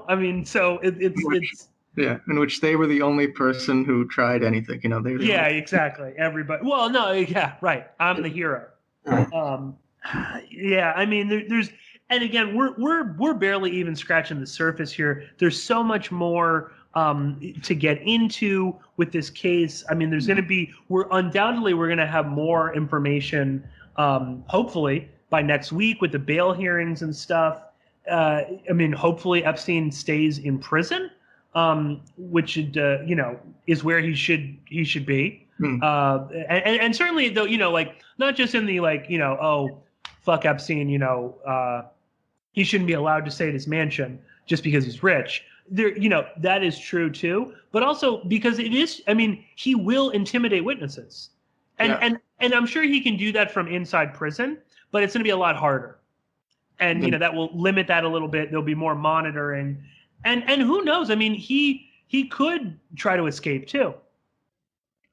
I mean, so it's. Yeah, in which they were the only person who tried anything. They were exactly. Everybody. Well, no, yeah, right. I'm the hero. Yeah, I mean, there's. And again, we're barely even scratching the surface here. There's so much more to get into with this case. I mean, there's going to be we're going to have more information, hopefully by next week with the bail hearings and stuff. I mean, hopefully Epstein stays in prison, which is where he should be. And certainly though, like not just in the oh fuck Epstein, he shouldn't be allowed to stay at his mansion just because he's rich. there, that is true too. But also because it is, I mean, he will intimidate witnesses, and I'm sure he can do that from inside prison, but it's going to be a lot harder, and that will limit that a little bit. There'll be more monitoring, and who knows? I mean, he could try to escape too.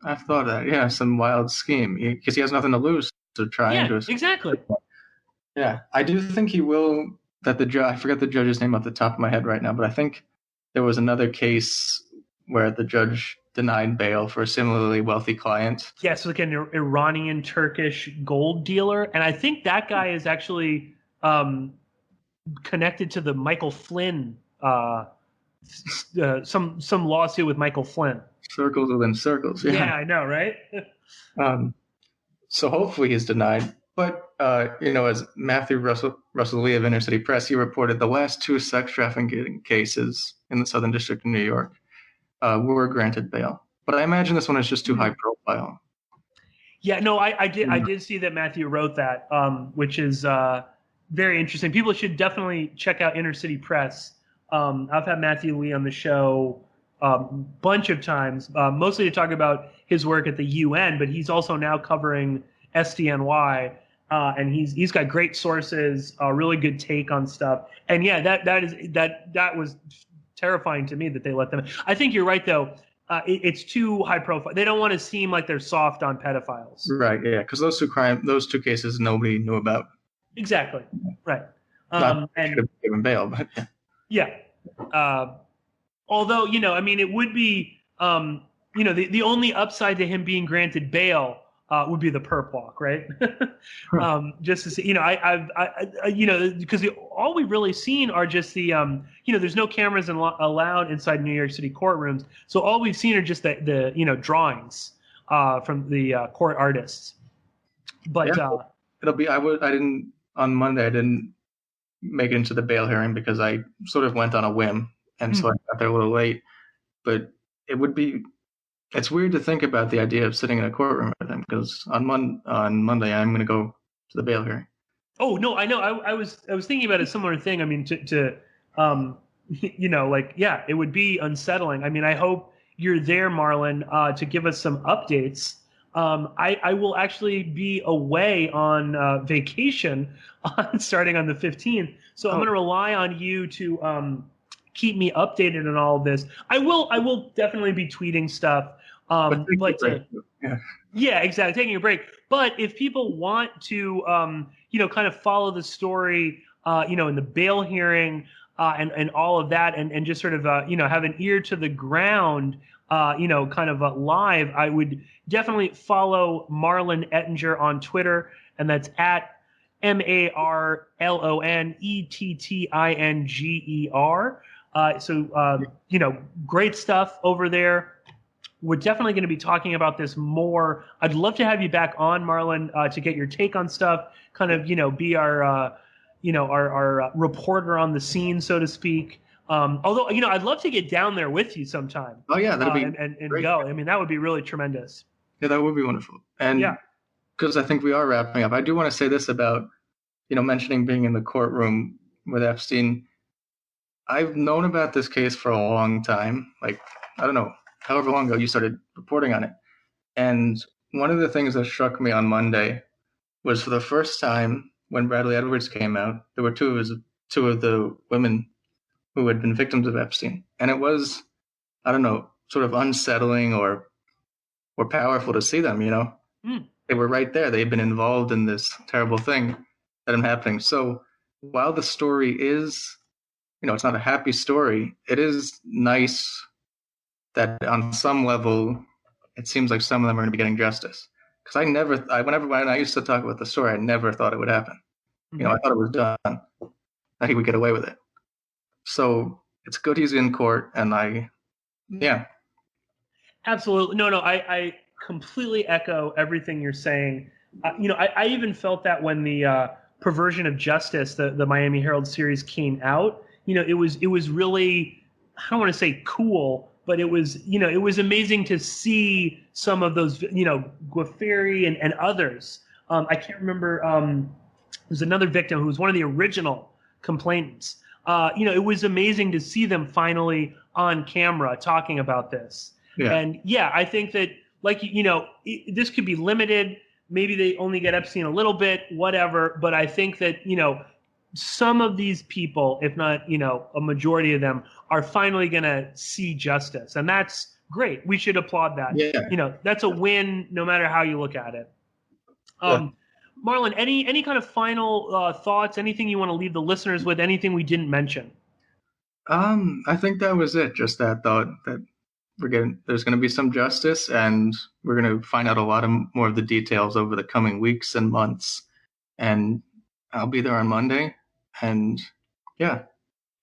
I've thought of that. Some wild scheme because he has nothing to lose. So trying to escape. Exactly. Yeah, I do think he will. That the judge, I forget the judge's name off the top of my head right now, but I think there was another case where the judge denied bail for a similarly wealthy client. Yes, like an Iranian Turkish gold dealer, and I think that guy is actually connected to the Michael Flynn, some lawsuit with Michael Flynn. Circles within circles. Yeah, I know, right? So hopefully he's denied. But, as Matthew Russell Lee of Inner City Press, he reported the last 2 sex trafficking cases in the Southern District of New York were granted bail. But I imagine this one is just too high profile. Yeah, no, I did see that Matthew wrote that, which is very interesting. People should definitely check out Inner City Press. I've had Matthew Lee on the show a bunch of times, mostly to talk about his work at the UN, but he's also now covering SDNY. And he's got great sources, a really good take on stuff. And yeah, that was terrifying to me that they let them. I think you're right though. It's too high profile. They don't want to seem like they're soft on pedophiles. Right. Yeah. Because those two cases nobody knew about. Exactly. Right. And should have given bail, but yeah. Although I mean, it would be the only upside to him being granted bail would be the perp walk, right? Just to see, because all we've really seen are just the, there's no cameras allowed inside New York City courtrooms, so all we've seen are just the drawings from the court artists. But it'll be. On Monday. I didn't make it into the bail hearing because I sort of went on a whim, and so I got there a little late. But it would be. It's weird to think about the idea of sitting in a courtroom with him because on Monday I'm going to go to the bail hearing. Oh no, I know. I was thinking about a similar thing. I mean, it would be unsettling. I mean, I hope you're there, Marlon, to give us some updates. I will actually be away on vacation starting on the 15th, so I'm going to rely on you to keep me updated on all of this. I will definitely be tweeting stuff. Yeah, exactly. Taking a break. But if people want to, kind of follow the story, in the bail hearing and all of that, and just sort of, have an ear to the ground, kind of live, I would definitely follow Marlon Ettinger on Twitter, and that's at MarlonEttinger. Great stuff over there. We're definitely going to be talking about this more. I'd love to have you back on, Marlon, to get your take on stuff, kind of, be our reporter on the scene, so to speak. Although, I'd love to get down there with you sometime. Oh, yeah, that'd be and go. I mean, that would be really tremendous. Yeah, that would be wonderful. And because I think we are wrapping up, I do want to say this about, mentioning being in the courtroom with Epstein. I've known about this case for a long time. Like, I don't know, however long ago you started reporting on it. And one of the things that struck me on Monday was for the first time when Bradley Edwards came out, there were two of the women who had been victims of Epstein. And it was, I don't know, sort of unsettling or powerful to see them, They were right there. They had been involved in this terrible thing that had been happening. So while the story is, it's not a happy story, it is nice that on some level, it seems like some of them are going to be getting justice. Because when I used to talk about the story, I never thought it would happen. Mm-hmm. I thought it was done. I think we get away with it. So it's good he's in court, and Absolutely. No, I completely echo everything you're saying. I even felt that when the Perversion of Justice, the Miami Herald series came out, it was really, I don't want to say cool, but it was amazing to see some of those, Guafferi and others. I can't remember. There's another victim who was one of the original complainants. it was amazing to see them finally on camera talking about this. Yeah. And yeah, I think that, like, this could be limited. Maybe they only get Epstein a little bit, whatever. But I think that, some of these people, if not, a majority of them, are finally going to see justice. And that's great. We should applaud that. Yeah. That's a win no matter how you look at it. Marlon, any kind of final thoughts? Anything you want to leave the listeners with? Anything we didn't mention? I think that was it. Just that thought that there's going to be some justice, and we're going to find out a lot more of the details over the coming weeks and months. And I'll be there on Monday, and yeah,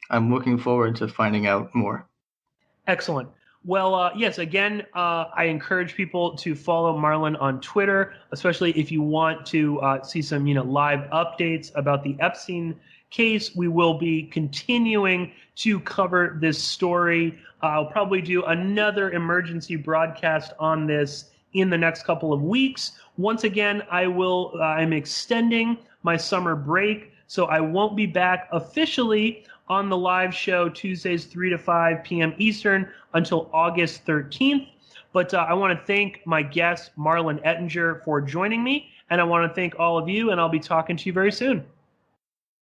I'm looking forward to finding out more. Excellent. Well, yes, again, I encourage people to follow Marlon on Twitter, especially if you want to see some, live updates about the Epstein case. We will be continuing to cover this story. I'll probably do another emergency broadcast on this in the next couple of weeks. Once again, I'm extending my summer break, so I won't be back officially on the live show Tuesdays 3 to 5 p.m. Eastern until August 13th. But I want to thank my guest, Marlon Ettinger, for joining me. And I want to thank all of you, and I'll be talking to you very soon.